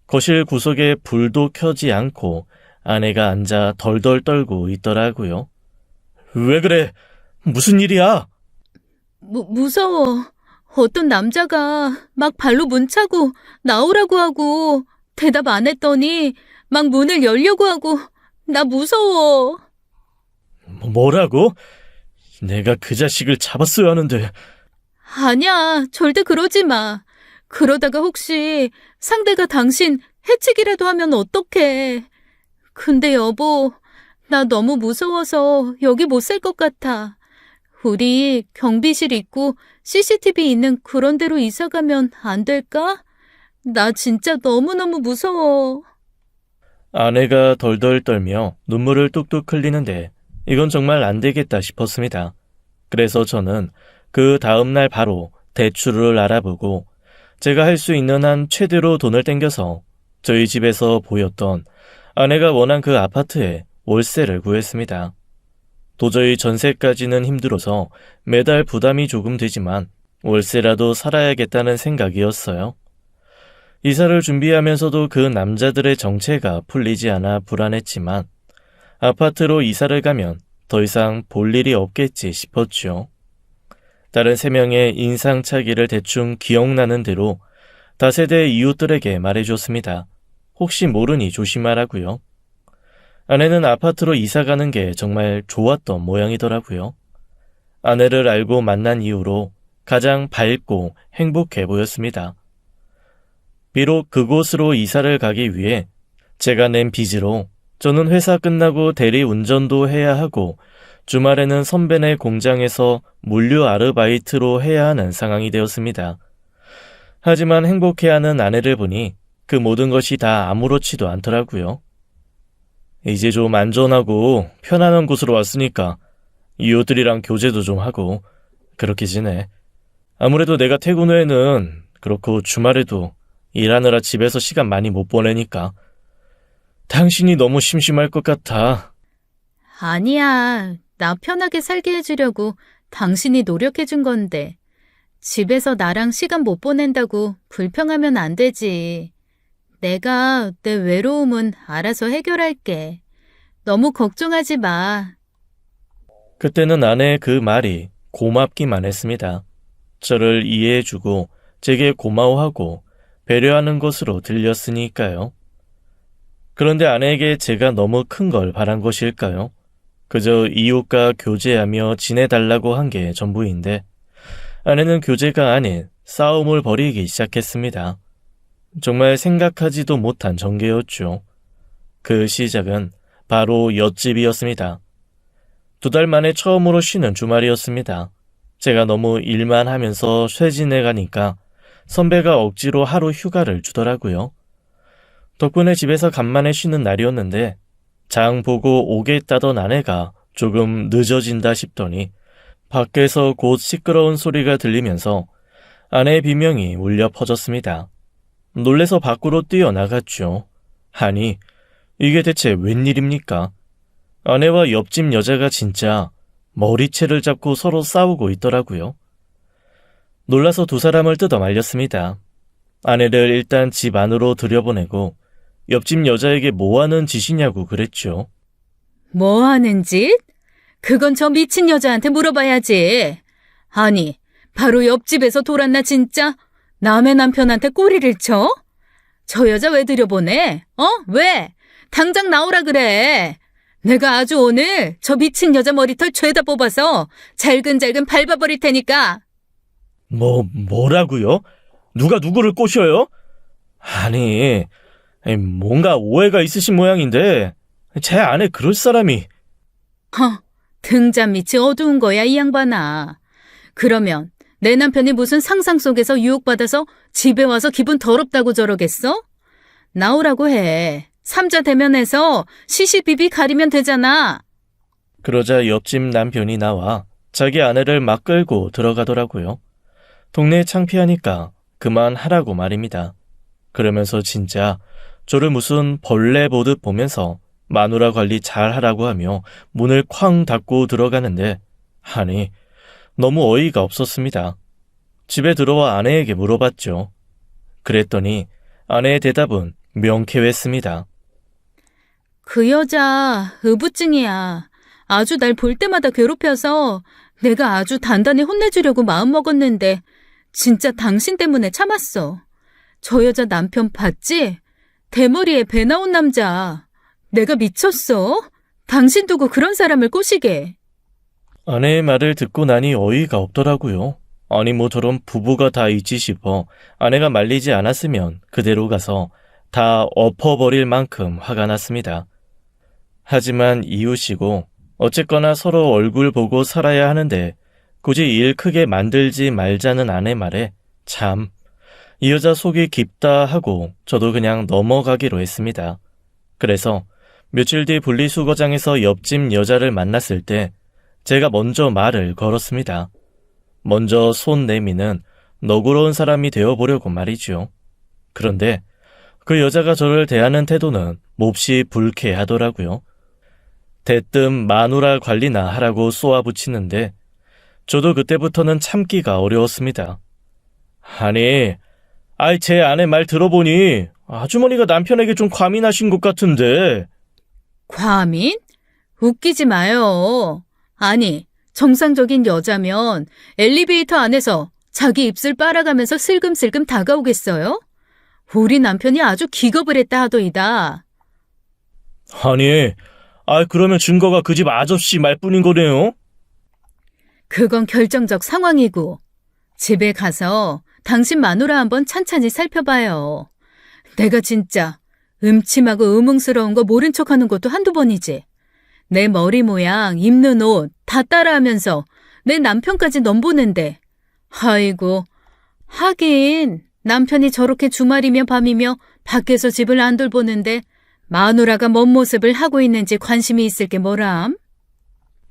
거실 구석에 불도 켜지 않고 아내가 앉아 덜덜 떨고 있더라고요. 왜 그래? 무슨 일이야? 무서워. 어떤 남자가 막 발로 문 차고 나오라고 하고 대답 안 했더니 막 문을 열려고 하고 나 무서워. 뭐라고? 내가 그 자식을 잡았어야 하는데. 아니야, 절대 그러지 마. 그러다가 혹시 상대가 당신 해치기라도 하면 어떡해. 근데 여보, 나 너무 무서워서 여기 못 살 것 같아. 우리 경비실 있고 CCTV 있는 그런 데로 이사 가면 안 될까? 나 진짜 너무너무 무서워. 아내가 덜덜 떨며 눈물을 뚝뚝 흘리는데 이건 정말 안 되겠다 싶었습니다. 그래서 저는 그 다음날 바로 대출을 알아보고 제가 할 수 있는 한 최대로 돈을 땡겨서 저희 집에서 보였던 아내가 원한 그 아파트에 월세를 구했습니다. 도저히 전세까지는 힘들어서 매달 부담이 조금 되지만 월세라도 살아야겠다는 생각이었어요. 이사를 준비하면서도 그 남자들의 정체가 풀리지 않아 불안했지만 아파트로 이사를 가면 더 이상 볼 일이 없겠지 싶었죠. 다른 3명의 인상착의를 대충 기억나는 대로 다세대 이웃들에게 말해줬습니다. 혹시 모르니 조심하라고요. 아내는 아파트로 이사 가는 게 정말 좋았던 모양이더라고요. 아내를 알고 만난 이후로 가장 밝고 행복해 보였습니다. 비록 그곳으로 이사를 가기 위해 제가 낸 빚으로 저는 회사 끝나고 대리 운전도 해야 하고 주말에는 선배네 공장에서 물류 아르바이트로 해야 하는 상황이 되었습니다. 하지만 행복해하는 아내를 보니 그 모든 것이 다 아무렇지도 않더라고요. 이제 좀 안전하고 편안한 곳으로 왔으니까 이웃들이랑 교제도 좀 하고 그렇게 지내. 아무래도 내가 퇴근 후에는 그렇고 주말에도 일하느라 집에서 시간 많이 못 보내니까 당신이 너무 심심할 것 같아. 아니야. 나 편하게 살게 해주려고 당신이 노력해준 건데. 집에서 나랑 시간 못 보낸다고 불평하면 안 되지. 내가 내 외로움은 알아서 해결할게. 너무 걱정하지 마. 그때는 아내의 그 말이 고맙기만 했습니다. 저를 이해해주고 제게 고마워하고 배려하는 것으로 들렸으니까요. 그런데 아내에게 제가 너무 큰 걸 바란 것일까요? 그저 이웃과 교제하며 지내달라고 한 게 전부인데 아내는 교제가 아닌 싸움을 벌이기 시작했습니다. 정말 생각하지도 못한 전개였죠. 그 시작은 바로 엿집이었습니다. 2달 만에 처음으로 쉬는 주말이었습니다. 제가 너무 일만 하면서 쇠진해 가니까 선배가 억지로 하루 휴가를 주더라고요. 덕분에 집에서 간만에 쉬는 날이었는데 장 보고 오겠다던 아내가 조금 늦어진다 싶더니 밖에서 곧 시끄러운 소리가 들리면서 아내의 비명이 울려 퍼졌습니다. 놀래서 밖으로 뛰어나갔죠. 아니, 이게 대체 웬일입니까? 아내와 옆집 여자가 진짜 머리채를 잡고 서로 싸우고 있더라고요. 놀라서 2 사람을 뜯어 말렸습니다. 아내를 일단 집 안으로 들여보내고 옆집 여자에게 뭐 하는 짓이냐고 그랬죠. 뭐 하는 짓? 그건 저 미친 여자한테 물어봐야지. 아니, 바로 옆집에서 돌았나 진짜? 남의 남편한테 꼬리를 쳐? 저 여자 왜 들여보내? 왜? 당장 나오라 그래. 내가 아주 오늘 저 미친 여자 머리털 죄다 뽑아서 잘근잘근 밟아버릴 테니까. 뭐라고요? 누가 누구를 꼬셔요? 아니, 뭔가 오해가 있으신 모양인데 제 아내 그럴 사람이. 등잔 밑이 어두운 거야 이 양반아. 그러면 내 남편이 무슨 상상 속에서 유혹받아서 집에 와서 기분 더럽다고 저러겠어? 나오라고 해. 삼자 대면해서 시시비비 가리면 되잖아. 그러자 옆집 남편이 나와 자기 아내를 막 끌고 들어가더라고요. 동네에 창피하니까 그만하라고 말입니다. 그러면서 진짜 저를 무슨 벌레 보듯 보면서 마누라 관리 잘하라고 하며 문을 쾅 닫고 들어가는데 아니, 너무 어이가 없었습니다. 집에 들어와 아내에게 물어봤죠. 그랬더니 아내의 대답은 명쾌했습니다. 그 여자 의부증이야. 아주 날 볼 때마다 괴롭혀서 내가 아주 단단히 혼내주려고 마음먹었는데 진짜 당신 때문에 참았어. 저 여자 남편 봤지? 대머리에 배 나온 남자. 내가 미쳤어? 당신 두고 그런 사람을 꼬시게. 아내의 말을 듣고 나니 어이가 없더라고요. 아니 뭐 저런 부부가 다 있지 싶어 아내가 말리지 않았으면 그대로 가서 다 엎어버릴 만큼 화가 났습니다. 하지만 이웃이고 어쨌거나 서로 얼굴 보고 살아야 하는데 굳이 일 크게 만들지 말자는 아내 말에 참, 이 여자 속이 깊다 하고 저도 그냥 넘어가기로 했습니다. 그래서 며칠 뒤 분리수거장에서 옆집 여자를 만났을 때 제가 먼저 말을 걸었습니다. 먼저 손 내미는 너그러운 사람이 되어보려고 말이죠. 그런데 그 여자가 저를 대하는 태도는 몹시 불쾌하더라고요. 대뜸 마누라 관리나 하라고 쏘아붙이는데 저도 그때부터는 참기가 어려웠습니다. 아니, 제 아내 말 들어보니 아주머니가 남편에게 좀 과민하신 것 같은데. 과민? 웃기지 마요. 아니, 정상적인 여자면 엘리베이터 안에서 자기 입술 빨아가면서 슬금슬금 다가오겠어요? 우리 남편이 아주 기겁을 했다 하더이다. 아니, 그러면 증거가 그 집 아저씨 말뿐인 거네요? 그건 결정적 상황이고 집에 가서 당신 마누라 한번 찬찬히 살펴봐요. 내가 진짜 음침하고 의문스러운 거 모른 척하는 것도 한두 번이지. 내 머리 모양, 입는 옷 다 따라하면서 내 남편까지 넘보는데 아이고, 하긴 남편이 저렇게 주말이며 밤이며 밖에서 집을 안 돌보는데 마누라가 뭔 모습을 하고 있는지 관심이 있을 게 뭐람?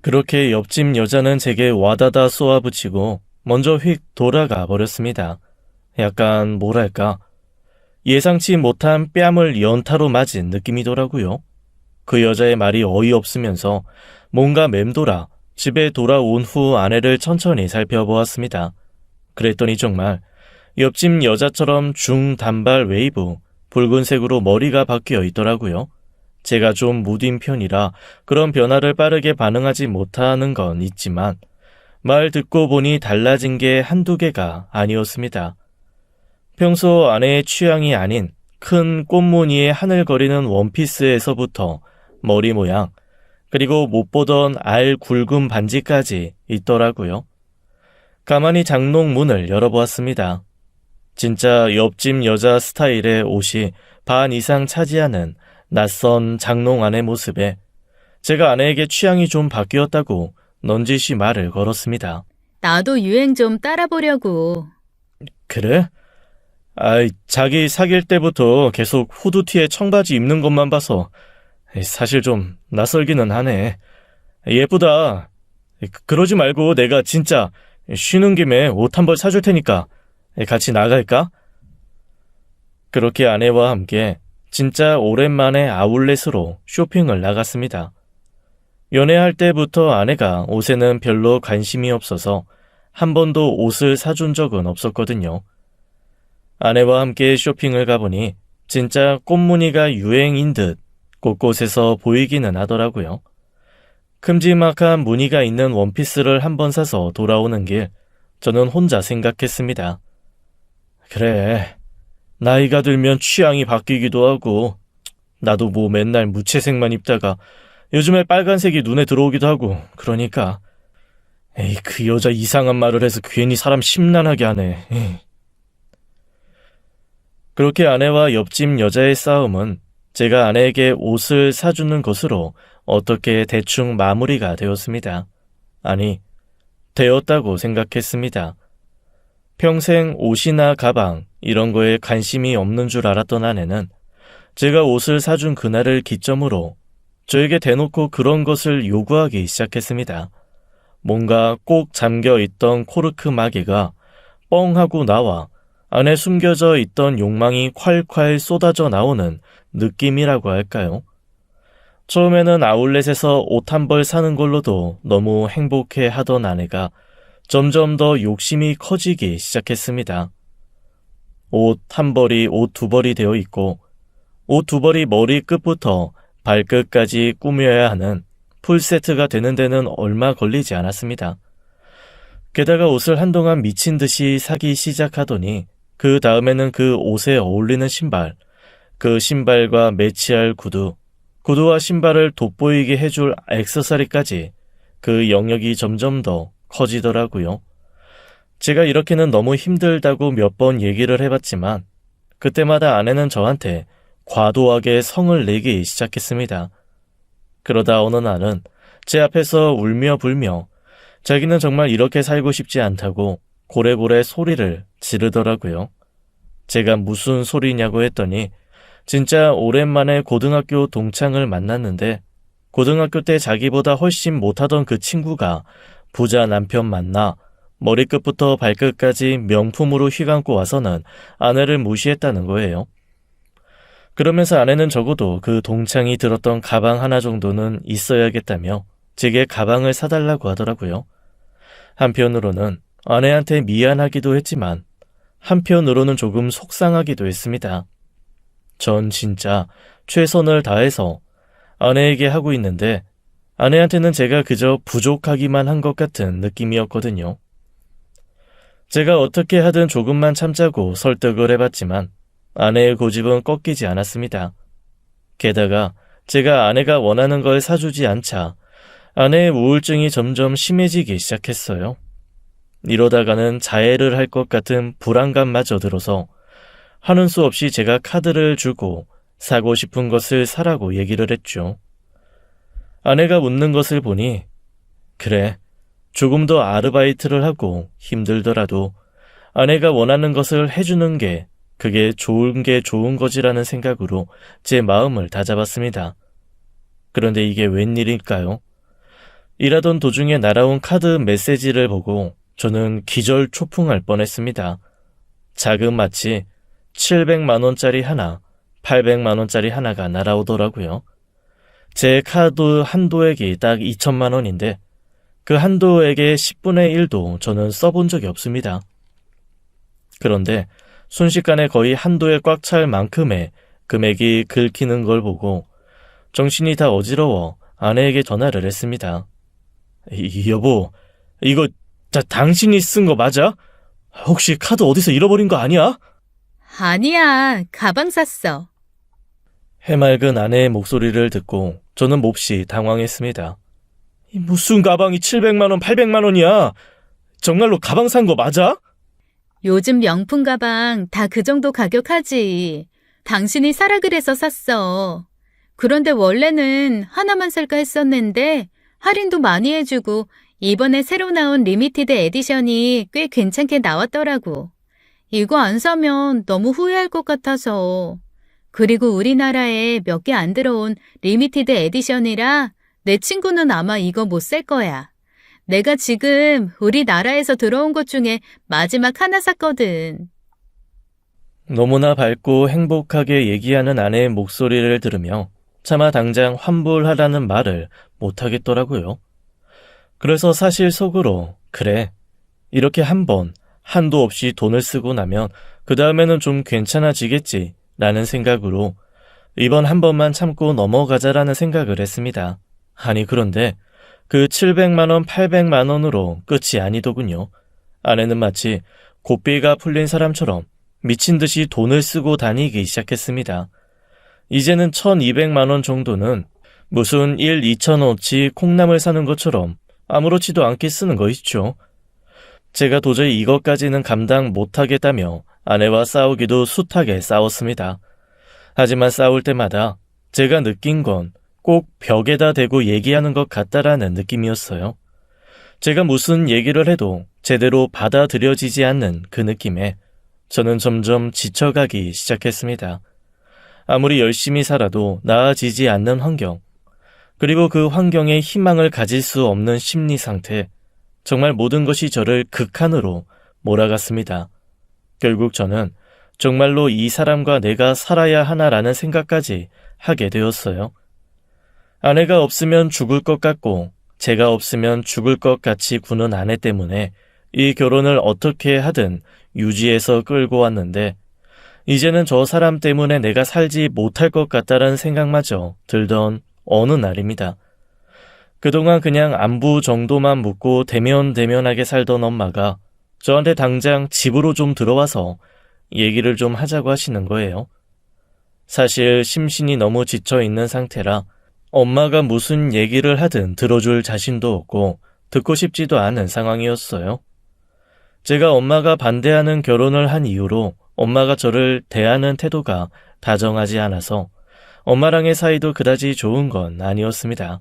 그렇게 옆집 여자는 제게 와다다 쏘아붙이고 먼저 휙 돌아가 버렸습니다. 약간 뭐랄까 예상치 못한 뺨을 연타로 맞은 느낌이더라고요. 그 여자의 말이 어이없으면서 뭔가 맴돌아 집에 돌아온 후 아내를 천천히 살펴보았습니다. 그랬더니 정말 옆집 여자처럼 중단발 웨이브, 붉은색으로 머리가 바뀌어 있더라고요. 제가 좀 무딘 편이라 그런 변화를 빠르게 반응하지 못하는 건 있지만 말 듣고 보니 달라진 게 한두 개가 아니었습니다. 평소 아내의 취향이 아닌 큰 꽃무늬의 하늘거리는 원피스에서부터 머리 모양, 그리고 못 보던 알 굵은 반지까지 있더라고요. 가만히 장롱 문을 열어보았습니다. 진짜 옆집 여자 스타일의 옷이 반 이상 차지하는 낯선 장롱 안의 모습에 제가 아내에게 취향이 좀 바뀌었다고 넌지시 말을 걸었습니다. 나도 유행 좀 따라보려고. 그래? 아이, 자기 사귈 때부터 계속 후드티에 청바지 입는 것만 봐서 사실 좀 낯설기는 하네. 예쁘다. 그러지 말고 내가 진짜 쉬는 김에 옷 한 벌 사줄 테니까 같이 나갈까? 그렇게 아내와 함께 진짜 오랜만에 아울렛으로 쇼핑을 나갔습니다. 연애할 때부터 아내가 옷에는 별로 관심이 없어서 한 번도 옷을 사준 적은 없었거든요. 아내와 함께 쇼핑을 가보니 진짜 꽃무늬가 유행인 듯 곳곳에서 보이기는 하더라고요. 큼지막한 무늬가 있는 원피스를 한 번 사서 돌아오는 길, 저는 혼자 생각했습니다. 그래, 나이가 들면 취향이 바뀌기도 하고 나도 뭐 맨날 무채색만 입다가 요즘에 빨간색이 눈에 들어오기도 하고 그러니까 에이, 그 여자 이상한 말을 해서 괜히 사람 심란하게 하네. 에이. 그렇게 아내와 옆집 여자의 싸움은 제가 아내에게 옷을 사주는 것으로 어떻게 대충 마무리가 되었습니다. 아니, 되었다고 생각했습니다. 평생 옷이나 가방 이런 거에 관심이 없는 줄 알았던 아내는 제가 옷을 사준 그날을 기점으로 저에게 대놓고 그런 것을 요구하기 시작했습니다. 뭔가 꼭 잠겨있던 코르크 마개가 뻥 하고 나와 안에 숨겨져 있던 욕망이 콸콸 쏟아져 나오는 느낌이라고 할까요? 처음에는 아울렛에서 옷 한 벌 사는 걸로도 너무 행복해 하던 아내가 점점 더 욕심이 커지기 시작했습니다. 옷 한 벌이 옷 두 벌이 되어 있고 옷 두 벌이 머리 끝부터 발끝까지 꾸며야 하는 풀세트가 되는 데는 얼마 걸리지 않았습니다. 게다가 옷을 한동안 미친 듯이 사기 시작하더니 그 다음에는 그 옷에 어울리는 신발, 그 신발과 매치할 구두, 구두와 신발을 돋보이게 해줄 액세서리까지 그 영역이 점점 더 커지더라고요. 제가 이렇게는 너무 힘들다고 몇 번 얘기를 해봤지만 그때마다 아내는 저한테 과도하게 성을 내기 시작했습니다. 그러다 어느 날은 제 앞에서 울며 불며 자기는 정말 이렇게 살고 싶지 않다고 고래고래 소리를 지르더라고요. 제가 무슨 소리냐고 했더니 진짜 오랜만에 고등학교 동창을 만났는데 고등학교 때 자기보다 훨씬 못하던 그 친구가 부자 남편 만나 머리끝부터 발끝까지 명품으로 휘감고 와서는 아내를 무시했다는 거예요. 그러면서 아내는 적어도 그 동창이 들었던 가방 하나 정도는 있어야겠다며 제게 가방을 사달라고 하더라고요. 한편으로는 아내한테 미안하기도 했지만 한편으로는 조금 속상하기도 했습니다. 전 진짜 최선을 다해서 아내에게 하고 있는데 아내한테는 제가 그저 부족하기만 한 것 같은 느낌이었거든요. 제가 어떻게 하든 조금만 참자고 설득을 해봤지만 아내의 고집은 꺾이지 않았습니다. 게다가 제가 아내가 원하는 걸 사주지 않자 아내의 우울증이 점점 심해지기 시작했어요. 이러다가는 자해를 할 것 같은 불안감마저 들어서 하는 수 없이 제가 카드를 주고 사고 싶은 것을 사라고 얘기를 했죠. 아내가 웃는 것을 보니 그래, 조금 더 아르바이트를 하고 힘들더라도 아내가 원하는 것을 해주는 게 그게 좋은 게 좋은 거지라는 생각으로 제 마음을 다잡았습니다. 그런데 이게 웬일일까요? 일하던 도중에 날아온 카드 메시지를 보고 저는 기절 초풍할 뻔했습니다. 자그마치 700만 원짜리 하나, 800만 원짜리 하나가 날아오더라고요. 제 카드 한도액이 딱 2천만 원인데 그 한도액의 10분의 1도 저는 써본 적이 없습니다. 그런데 순식간에 거의 한도에 꽉 찰 만큼의 금액이 긁히는 걸 보고 정신이 다 어지러워 아내에게 전화를 했습니다. 여보, 이거 당신이 쓴 거 맞아? 혹시 카드 어디서 잃어버린 거 아니야? 아니야, 가방 샀어. 해맑은 아내의 목소리를 듣고 저는 몹시 당황했습니다. 무슨 가방이 700만 원, 800만 원이야? 정말로 가방 산 거 맞아? 요즘 명품 가방 다 그 정도 가격 하지. 당신이 사라 그래서 샀어. 그런데 원래는 하나만 살까 했었는데 할인도 많이 해주고 이번에 새로 나온 리미티드 에디션이 꽤 괜찮게 나왔더라고. 이거 안 사면 너무 후회할 것 같아서. 그리고 우리나라에 몇 개 안 들어온 리미티드 에디션이라 내 친구는 아마 이거 못 살 거야. 내가 지금 우리나라에서 들어온 것 중에 마지막 하나 샀거든. 너무나 밝고 행복하게 얘기하는 아내의 목소리를 들으며 차마 당장 환불하라는 말을 못하겠더라고요. 그래서 사실 속으로 그래, 이렇게 한번 한도 없이 돈을 쓰고 나면 그 다음에는 좀 괜찮아지겠지 라는 생각으로 이번 한 번만 참고 넘어가자라는 생각을 했습니다. 아니 그런데 그 700만 원, 800만 원으로 끝이 아니더군요. 아내는 마치 고삐가 풀린 사람처럼 미친 듯이 돈을 쓰고 다니기 시작했습니다. 이제는 1200만 원 정도는 무슨 1, 2천원어치 콩나물 사는 것처럼 아무렇지도 않게 쓰는 거 있죠. 제가 도저히 이것까지는 감당 못하겠다며 아내와 싸우기도 숱하게 싸웠습니다. 하지만 싸울 때마다 제가 느낀 건 꼭 벽에다 대고 얘기하는 것 같다라는 느낌이었어요. 제가 무슨 얘기를 해도 제대로 받아들여지지 않는 그 느낌에 저는 점점 지쳐가기 시작했습니다. 아무리 열심히 살아도 나아지지 않는 환경, 그리고 그 환경에 희망을 가질 수 없는 심리 상태, 정말 모든 것이 저를 극한으로 몰아갔습니다. 결국 저는 정말로 이 사람과 내가 살아야 하나라는 생각까지 하게 되었어요. 아내가 없으면 죽을 것 같고 제가 없으면 죽을 것 같이 구는 아내 때문에 이 결혼을 어떻게 하든 유지해서 끌고 왔는데 이제는 저 사람 때문에 내가 살지 못할 것 같다는 생각마저 들던 어느 날입니다. 그동안 그냥 안부 정도만 묻고 대면대면하게 살던 엄마가 저한테 당장 집으로 좀 들어와서 얘기를 좀 하자고 하시는 거예요. 사실 심신이 너무 지쳐있는 상태라 엄마가 무슨 얘기를 하든 들어줄 자신도 없고 듣고 싶지도 않은 상황이었어요. 제가 엄마가 반대하는 결혼을 한 이유로 엄마가 저를 대하는 태도가 다정하지 않아서 엄마랑의 사이도 그다지 좋은 건 아니었습니다.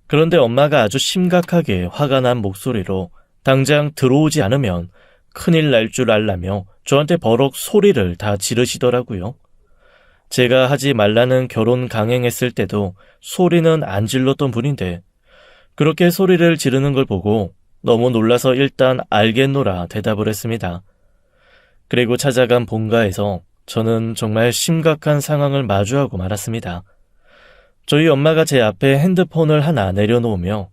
그런데 엄마가 아주 심각하게 화가 난 목소리로 당장 들어오지 않으면 큰일 날 줄 알라며 저한테 버럭 소리를 다 지르시더라고요. 제가 하지 말라는 결혼 강행했을 때도 소리는 안 질렀던 분인데 그렇게 소리를 지르는 걸 보고 너무 놀라서 일단 알겠노라 대답을 했습니다. 그리고 찾아간 본가에서 저는 정말 심각한 상황을 마주하고 말았습니다. 저희 엄마가 제 앞에 핸드폰을 하나 내려놓으며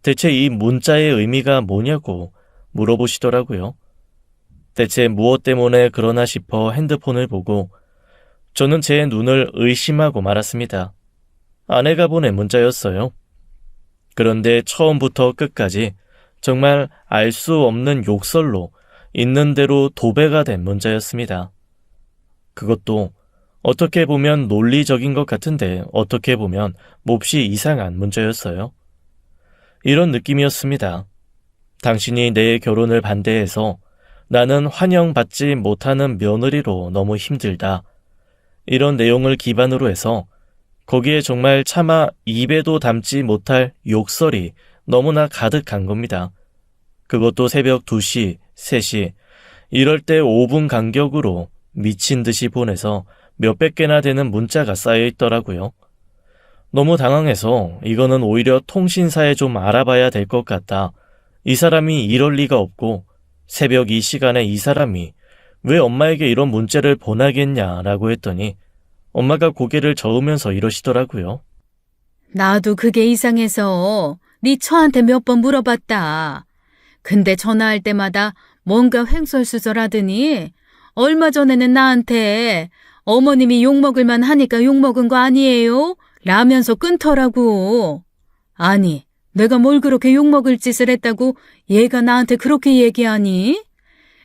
대체 이 문자의 의미가 뭐냐고 물어보시더라고요. 대체 무엇 때문에 그러나 싶어 핸드폰을 보고 저는 제 눈을 의심하고 말았습니다. 아내가 보낸 문자였어요. 그런데 처음부터 끝까지 정말 알 수 없는 욕설로 있는 대로 도배가 된 문자였습니다. 그것도 어떻게 보면 논리적인 것 같은데 어떻게 보면 몹시 이상한 문자였어요. 이런 느낌이었습니다. 당신이 내 결혼을 반대해서 나는 환영받지 못하는 며느리로 너무 힘들다. 이런 내용을 기반으로 해서 거기에 정말 차마 입에도 담지 못할 욕설이 너무나 가득한 겁니다. 그것도 새벽 2시, 3시, 이럴 때 5분 간격으로 미친 듯이 보내서 몇백 개나 되는 문자가 쌓여 있더라고요. 너무 당황해서 이거는 오히려 통신사에 좀 알아봐야 될 것 같다. 이 사람이 이럴 리가 없고 새벽 이 시간에 이 사람이 왜 엄마에게 이런 문자를 보내겠냐라고 했더니 엄마가 고개를 저으면서 이러시더라고요. 나도 그게 이상해서 네 처한테 몇 번 물어봤다. 근데 전화할 때마다 뭔가 횡설수설하더니 얼마 전에는 나한테 어머님이 욕먹을 만 하니까 욕먹은 거 아니에요? 라면서 끊더라고. 아니, 내가 뭘 그렇게 욕먹을 짓을 했다고 얘가 나한테 그렇게 얘기하니?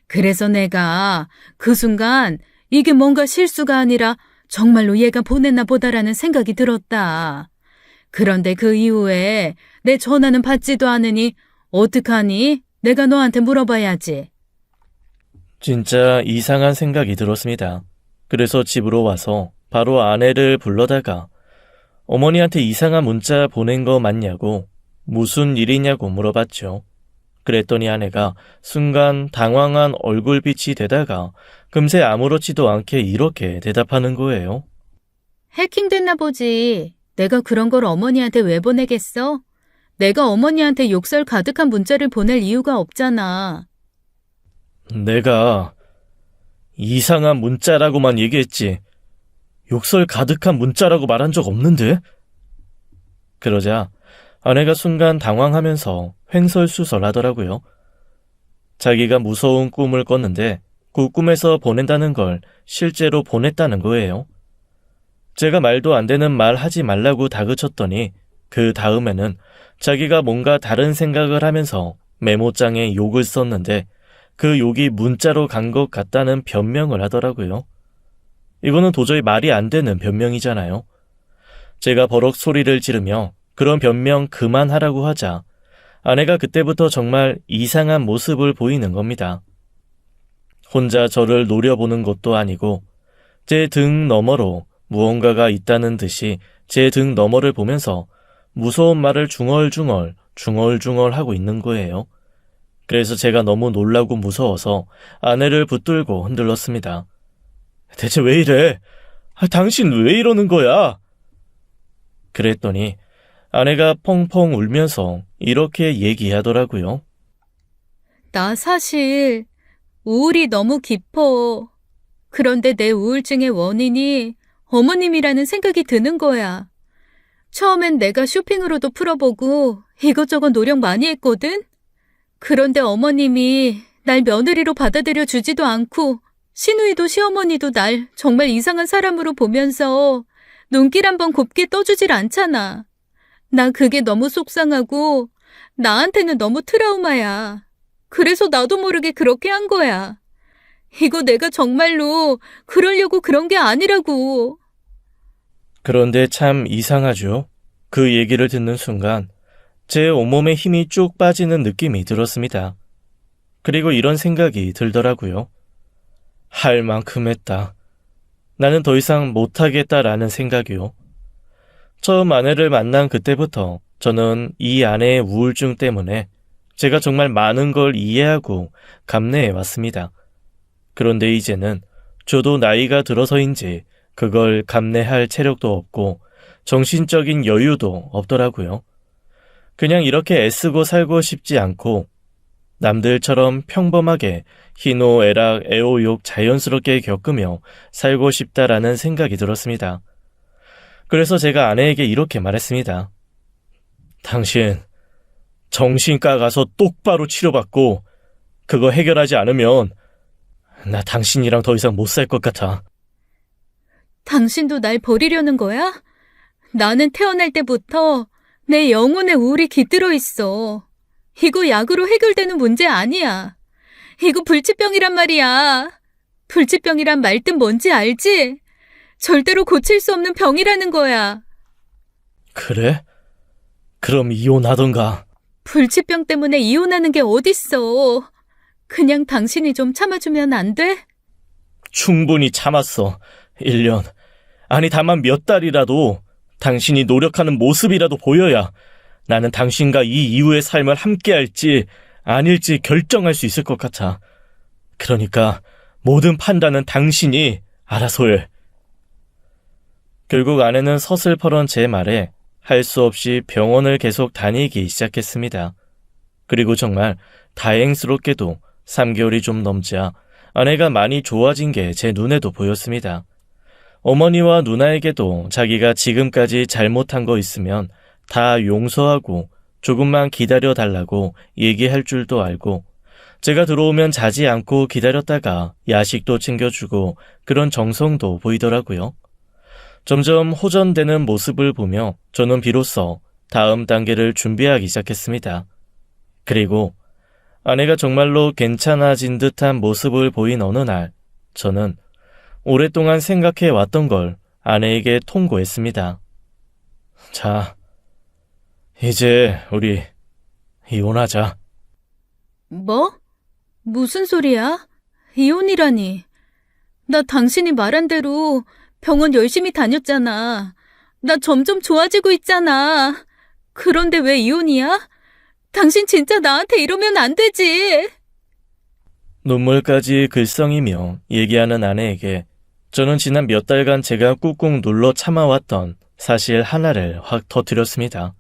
그래서 내가 그 순간 이게 뭔가 실수가 아니라 정말로 얘가 보냈나 보다라는 생각이 들었다. 그런데 그 이후에 내 전화는 받지도 않으니 어떡하니? 내가 너한테 물어봐야지. 진짜 이상한 생각이 들었습니다. 그래서 집으로 와서 바로 아내를 불러다가 어머니한테 이상한 문자 보낸 거 맞냐고 무슨 일이냐고 물어봤죠. 그랬더니 아내가 순간 당황한 얼굴빛이 되다가 금세 아무렇지도 않게 이렇게 대답하는 거예요. 해킹됐나 보지. 내가 그런 걸 어머니한테 왜 보내겠어? 내가 어머니한테 욕설 가득한 문자를 보낼 이유가 없잖아. 내가 이상한 문자라고만 얘기했지 욕설 가득한 문자라고 말한 적 없는데? 그러자 아내가 순간 당황하면서 횡설수설하더라고요. 자기가 무서운 꿈을 꿨는데 그 꿈에서 보낸다는 걸 실제로 보냈다는 거예요. 제가 말도 안 되는 말 하지 말라고 다그쳤더니 그 다음에는 자기가 뭔가 다른 생각을 하면서 메모장에 욕을 썼는데 그 욕이 문자로 간 것 같다는 변명을 하더라고요. 이거는 도저히 말이 안 되는 변명이잖아요. 제가 버럭 소리를 지르며 그런 변명 그만하라고 하자 아내가 그때부터 정말 이상한 모습을 보이는 겁니다. 혼자 저를 노려보는 것도 아니고 제 등 너머로 무언가가 있다는 듯이 제 등 너머를 보면서 무서운 말을 중얼중얼 하고 있는 거예요. 그래서 제가 너무 놀라고 무서워서 아내를 붙들고 흔들렀습니다. 대체 왜 이래? 당신 왜 이러는 거야? 그랬더니 아내가 펑펑 울면서 이렇게 얘기하더라고요. 나 사실 우울이 너무 깊어. 그런데 내 우울증의 원인이 어머님이라는 생각이 드는 거야. 처음엔 내가 쇼핑으로도 풀어보고 이것저것 노력 많이 했거든? 그런데 어머님이 날 며느리로 받아들여 주지도 않고 시누이도 시어머니도 날 정말 이상한 사람으로 보면서 눈길 한번 곱게 떠주질 않잖아. 나 그게 너무 속상하고 나한테는 너무 트라우마야. 그래서 나도 모르게 그렇게 한 거야. 이거 내가 정말로 그러려고 그런 게 아니라고. 그런데 참 이상하죠. 그 얘기를 듣는 순간 제 온몸에 힘이 쭉 빠지는 느낌이 들었습니다. 그리고 이런 생각이 들더라고요. 할 만큼 했다. 나는 더 이상 못하겠다라는 생각이요. 처음 아내를 만난 그때부터 저는 이 아내의 우울증 때문에 제가 정말 많은 걸 이해하고 감내해 왔습니다. 그런데 이제는 저도 나이가 들어서인지 그걸 감내할 체력도 없고 정신적인 여유도 없더라고요. 그냥 이렇게 애쓰고 살고 싶지 않고 남들처럼 평범하게 희노애락, 애호욕 자연스럽게 겪으며 살고 싶다라는 생각이 들었습니다. 그래서 제가 아내에게 이렇게 말했습니다. 당신 정신과 가서 똑바로 치료받고 그거 해결하지 않으면 나 당신이랑 더 이상 못 살 것 같아. 당신도 날 버리려는 거야? 나는 태어날 때부터 내 영혼에 우울이 깃들어 있어. 이거 약으로 해결되는 문제 아니야. 이거 불치병이란 말이야. 불치병이란 말 뜻 뭔지 알지? 절대로 고칠 수 없는 병이라는 거야. 그래? 그럼 이혼하던가. 불치병 때문에 이혼하는 게 어딨어. 그냥 당신이 좀 참아주면 안 돼? 충분히 참았어. 1년. 아니 다만 몇 달이라도 당신이 노력하는 모습이라도 보여야 나는 당신과 이 이후의 삶을 함께할지 아닐지 결정할 수 있을 것 같아. 그러니까 모든 판단은 당신이 알아서 해. 결국 아내는 서슬퍼런 제 말에 할 수 없이 병원을 계속 다니기 시작했습니다. 그리고 정말 다행스럽게도 3개월이 좀 넘자 아내가 많이 좋아진 게 제 눈에도 보였습니다. 어머니와 누나에게도 자기가 지금까지 잘못한 거 있으면 다 용서하고 조금만 기다려달라고 얘기할 줄도 알고, 제가 들어오면 자지 않고 기다렸다가 야식도 챙겨주고 그런 정성도 보이더라고요. 점점 호전되는 모습을 보며 저는 비로소 다음 단계를 준비하기 시작했습니다. 그리고 아내가 정말로 괜찮아진 듯한 모습을 보인 어느 날, 저는 오랫동안 생각해 왔던 걸 아내에게 통보했습니다. 자, 이제 우리 이혼하자. 뭐? 무슨 소리야? 이혼이라니. 나 당신이 말한 대로 병원 열심히 다녔잖아. 나 점점 좋아지고 있잖아. 그런데 왜 이혼이야? 당신 진짜 나한테 이러면 안 되지. 눈물까지 글썽이며 얘기하는 아내에게 저는 지난 몇 달간 제가 꾹꾹 눌러 참아왔던 사실 하나를 확 터뜨렸습니다.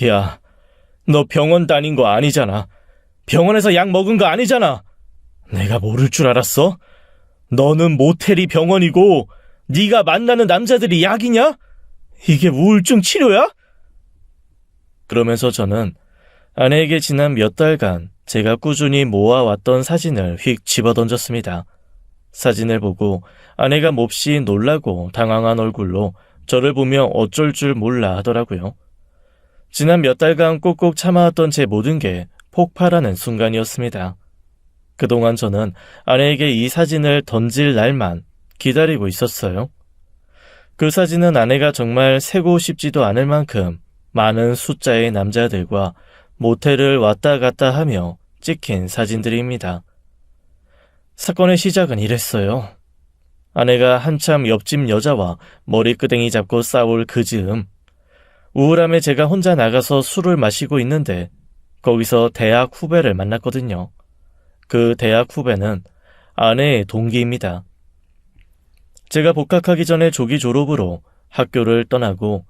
야, 너 병원 다닌 거 아니잖아. 병원에서 약 먹은 거 아니잖아. 내가 모를 줄 알았어? 너는 모텔이 병원이고 네가 만나는 남자들이 약이냐? 이게 우울증 치료야? 그러면서 저는 아내에게 지난 몇 달간 제가 꾸준히 모아왔던 사진을 휙 집어던졌습니다. 사진을 보고 아내가 몹시 놀라고 당황한 얼굴로 저를 보며 어쩔 줄 몰라 하더라고요. 지난 몇 달간 꾹꾹 참아왔던 제 모든 게 폭발하는 순간이었습니다. 그동안 저는 아내에게 이 사진을 던질 날만 기다리고 있었어요. 그 사진은 아내가 정말 세고 싶지도 않을 만큼 많은 숫자의 남자들과 모텔을 왔다 갔다 하며 찍힌 사진들입니다. 사건의 시작은 이랬어요. 아내가 한참 옆집 여자와 머리끄댕이 잡고 싸울 그 즈음, 우울함에 제가 혼자 나가서 술을 마시고 있는데 거기서 대학 후배를 만났거든요. 그 대학 후배는 아내의 동기입니다. 제가 복학하기 전에 조기 졸업으로 학교를 떠나고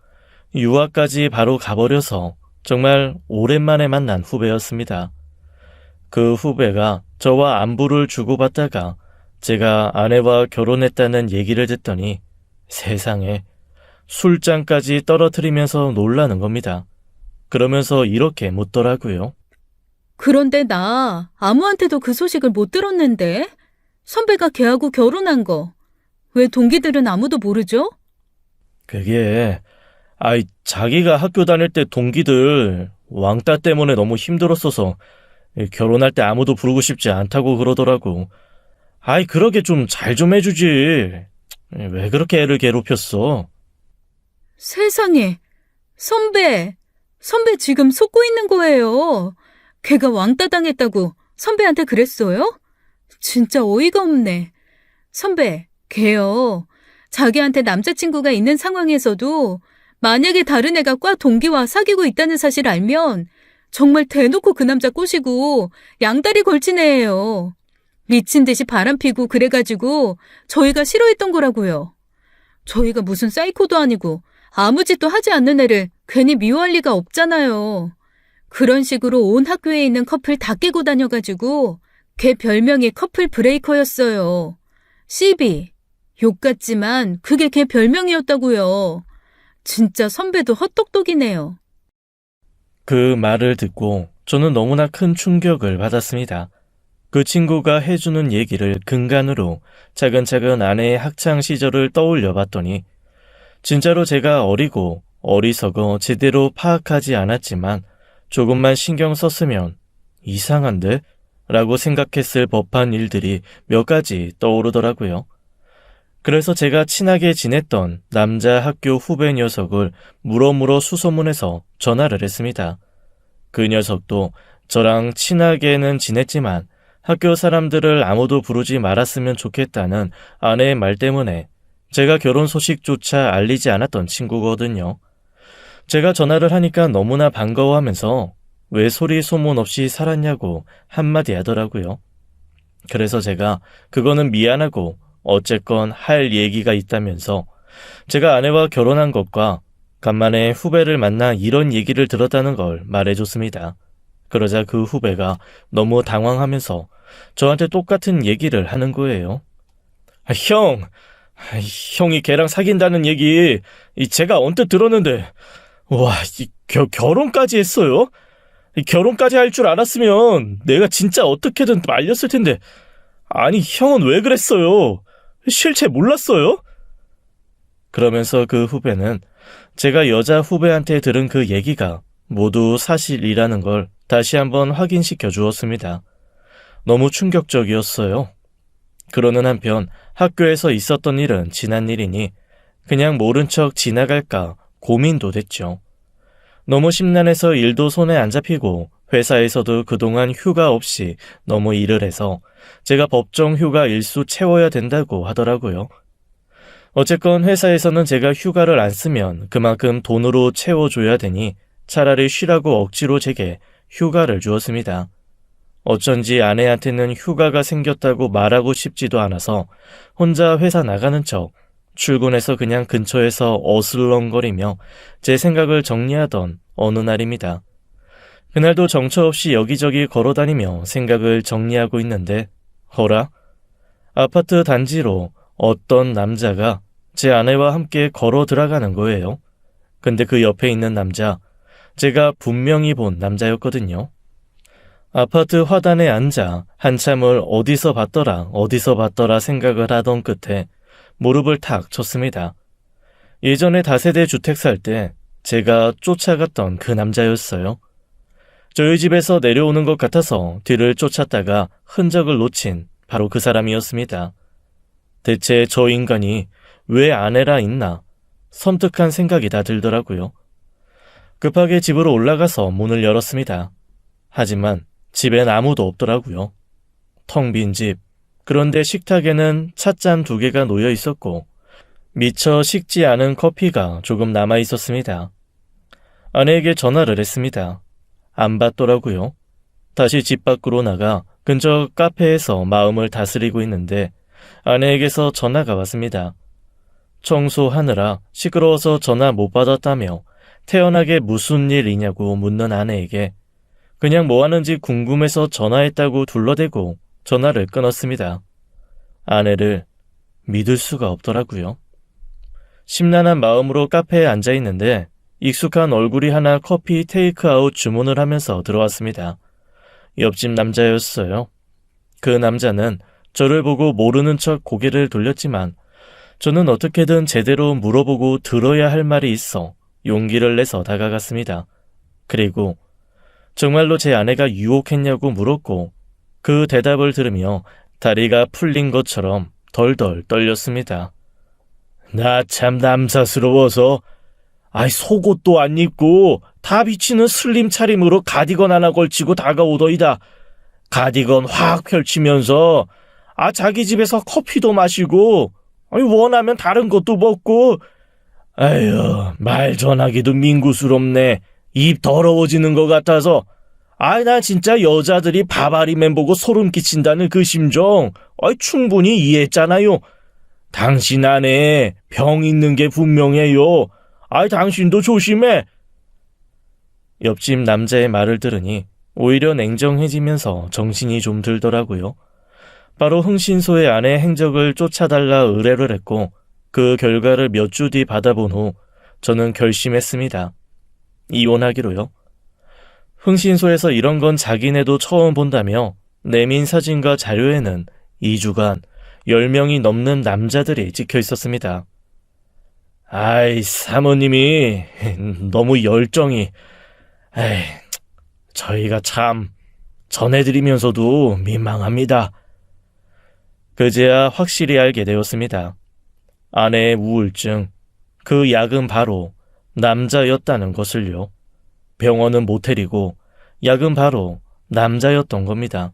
유학까지 바로 가버려서 정말 오랜만에 만난 후배였습니다. 그 후배가 저와 안부를 주고받다가 제가 아내와 결혼했다는 얘기를 듣더니 세상에 술잔까지 떨어뜨리면서 놀라는 겁니다. 그러면서 이렇게 묻더라고요. 그런데 나 아무한테도 그 소식을 못 들었는데? 선배가 걔하고 결혼한 거. 왜 동기들은 아무도 모르죠? 그게 자기가 학교 다닐 때 동기들 왕따 때문에 너무 힘들었어서 결혼할 때 아무도 부르고 싶지 않다고 그러더라고. 그러게 좀 잘 좀 해주지. 왜 그렇게 애를 괴롭혔어? 세상에. 선배 지금 속고 있는 거예요. 걔가 왕따 당했다고 선배한테 그랬어요? 진짜 어이가 없네. 선배, 걔요. 자기한테 남자친구가 있는 상황에서도 만약에 다른 애가 과 동기와 사귀고 있다는 사실 알면 정말 대놓고 그 남자 꼬시고 양다리 걸친 애예요. 미친 듯이 바람피고 그래가지고 저희가 싫어했던 거라고요. 저희가 무슨 사이코도 아니고 아무 짓도 하지 않는 애를 괜히 미워할 리가 없잖아요. 그런 식으로 온 학교에 있는 커플 다 깨고 다녀가지고 걔 별명이 커플 브레이커였어요. CB. 욕 같지만 그게 걔 별명이었다고요. 진짜 선배도 헛똑똑이네요. 그 말을 듣고 저는 너무나 큰 충격을 받았습니다. 그 친구가 해주는 얘기를 근간으로 차근차근 아내의 학창 시절을 떠올려 봤더니 진짜로 제가 어리고 어리석어 제대로 파악하지 않았지만 조금만 신경 썼으면 이상한데? 라고 생각했을 법한 일들이 몇 가지 떠오르더라고요. 그래서 제가 친하게 지냈던 남자 학교 후배 녀석을 물어물어 수소문해서 전화를 했습니다. 그 녀석도 저랑 친하게는 지냈지만 학교 사람들을 아무도 부르지 말았으면 좋겠다는 아내의 말 때문에 제가 결혼 소식조차 알리지 않았던 친구거든요. 제가 전화를 하니까 너무나 반가워하면서 왜 소리 소문 없이 살았냐고 한마디 하더라고요. 그래서 제가 그거는 미안하고 어쨌건 할 얘기가 있다면서 제가 아내와 결혼한 것과 간만에 후배를 만나 이런 얘기를 들었다는 걸 말해줬습니다. 그러자 그 후배가 너무 당황하면서 저한테 똑같은 얘기를 하는 거예요. 형, 형이 걔랑 사귄다는 얘기 제가 언뜻 들었는데 와, 결혼까지 했어요? 결혼까지 할 줄 알았으면 내가 진짜 어떻게든 말렸을 텐데 아니 형은 왜 그랬어요? 실체 몰랐어요? 그러면서 그 후배는 제가 여자 후배한테 들은 그 얘기가 모두 사실이라는 걸 다시 한번 확인시켜 주었습니다. 너무 충격적이었어요. 그러는 한편 학교에서 있었던 일은 지난 일이니 그냥 모른 척 지나갈까 고민도 됐죠. 너무 심란해서 일도 손에 안 잡히고 회사에서도 그동안 휴가 없이 너무 일을 해서 제가 법정 휴가 일수 채워야 된다고 하더라고요. 어쨌건 회사에서는 제가 휴가를 안 쓰면 그만큼 돈으로 채워줘야 되니 차라리 쉬라고 억지로 제게 휴가를 주었습니다. 어쩐지 아내한테는 휴가가 생겼다고 말하고 싶지도 않아서 혼자 회사 나가는 척 출근해서 그냥 근처에서 어슬렁거리며 제 생각을 정리하던 어느 날입니다. 그날도 정처 없이 여기저기 걸어다니며 생각을 정리하고 있는데 허라? 아파트 단지로 어떤 남자가 제 아내와 함께 걸어 들어가는 거예요. 근데 그 옆에 있는 남자, 제가 분명히 본 남자였거든요. 아파트 화단에 앉아 한참을 어디서 봤더라 생각을 하던 끝에 무릎을 탁 쳤습니다. 예전에 다세대 주택 살 때 제가 쫓아갔던 그 남자였어요. 저희 집에서 내려오는 것 같아서 뒤를 쫓았다가 흔적을 놓친 바로 그 사람이었습니다. 대체 저 인간이 왜 아내라 있나 섬뜩한 생각이 다 들더라고요. 급하게 집으로 올라가서 문을 열었습니다. 하지만 집엔 아무도 없더라고요. 텅 빈 집. 그런데 식탁에는 찻잔 2개가 놓여 있었고 미처 식지 않은 커피가 조금 남아 있었습니다. 아내에게 전화를 했습니다. 안 받더라고요. 다시 집 밖으로 나가 근처 카페에서 마음을 다스리고 있는데 아내에게서 전화가 왔습니다. 청소하느라 시끄러워서 전화 못 받았다며 태연하게 무슨 일이냐고 묻는 아내에게 그냥 뭐 하는지 궁금해서 전화했다고 둘러대고 전화를 끊었습니다. 아내를 믿을 수가 없더라고요. 심란한 마음으로 카페에 앉아 있는데 익숙한 얼굴이 하나 커피 테이크아웃 주문을 하면서 들어왔습니다. 옆집 남자였어요. 그 남자는 저를 보고 모르는 척 고개를 돌렸지만 저는 어떻게든 제대로 물어보고 들어야 할 말이 있어 용기를 내서 다가갔습니다. 그리고 정말로 제 아내가 유혹했냐고 물었고 그 대답을 들으며 다리가 풀린 것처럼 덜덜 떨렸습니다. 나 참 남사스러워서 속옷도 안 입고 다 비치는 슬림 차림으로 가디건 하나 걸치고 다가오더이다. 가디건 확 펼치면서 자기 집에서 커피도 마시고 원하면 다른 것도 먹고 아유 말 전하기도 민구스럽네. 입 더러워지는 것 같아서 나 진짜 여자들이 바바리맨 보고 소름 끼친다는 그 심정 충분히 이해했잖아요. 당신 안에 병 있는 게 분명해요. 당신도 조심해. 옆집 남자의 말을 들으니 오히려 냉정해지면서 정신이 좀 들더라고요. 바로 흥신소의 아내 행적을 쫓아달라 의뢰를 했고 그 결과를 몇 주 뒤 받아본 후 저는 결심했습니다. 이혼하기로요. 흥신소에서 이런 건 자기네도 처음 본다며 내민 사진과 자료에는 2주간 10명이 넘는 남자들이 찍혀 있었습니다. 사모님이 너무 열정이 저희가 참 전해드리면서도 민망합니다. 그제야 확실히 알게 되었습니다. 아내의 우울증, 그 약은 바로 남자였다는 것을요. 병원은 모텔이고 약은 바로 남자였던 겁니다.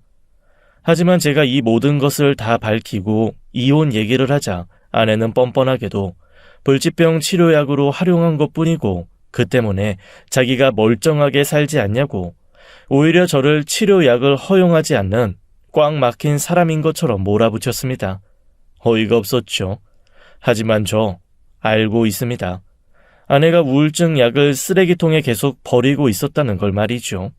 하지만 제가 이 모든 것을 다 밝히고 이혼 얘기를 하자 아내는 뻔뻔하게도 불치병 치료약으로 활용한 것뿐이고 그 때문에 자기가 멀쩡하게 살지 않냐고 오히려 저를 치료약을 허용하지 않는 꽉 막힌 사람인 것처럼 몰아붙였습니다. 어이가 없었죠. 하지만 저 알고 있습니다. 아내가 우울증 약을 쓰레기통에 계속 버리고 있었다는 걸 말이죠.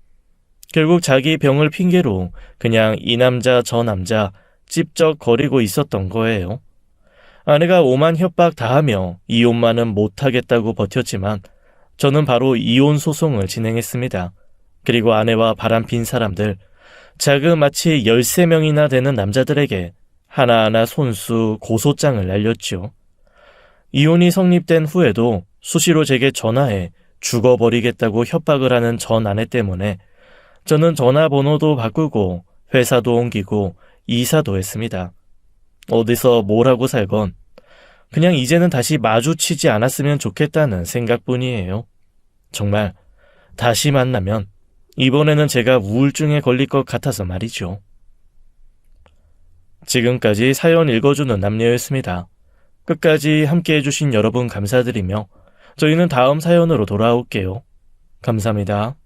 결국 자기 병을 핑계로 그냥 이 남자 저 남자 찝쩍거리고 있었던 거예요. 아내가 오만 협박 다 하며 이혼만은 못하겠다고 버텼지만 저는 바로 이혼 소송을 진행했습니다. 그리고 아내와 바람핀 사람들, 자그마치 13명이나 되는 남자들에게 하나하나 손수 고소장을 날렸죠. 이혼이 성립된 후에도 수시로 제게 전화해 죽어버리겠다고 협박을 하는 전 아내 때문에 저는 전화번호도 바꾸고 회사도 옮기고 이사도 했습니다. 어디서 뭘 하고 살건 그냥 이제는 다시 마주치지 않았으면 좋겠다는 생각뿐이에요. 정말 다시 만나면 이번에는 제가 우울증에 걸릴 것 같아서 말이죠. 지금까지 사연 읽어주는 남녀였습니다. 끝까지 함께해 주신 여러분 감사드리며 저희는 다음 사연으로 돌아올게요. 감사합니다.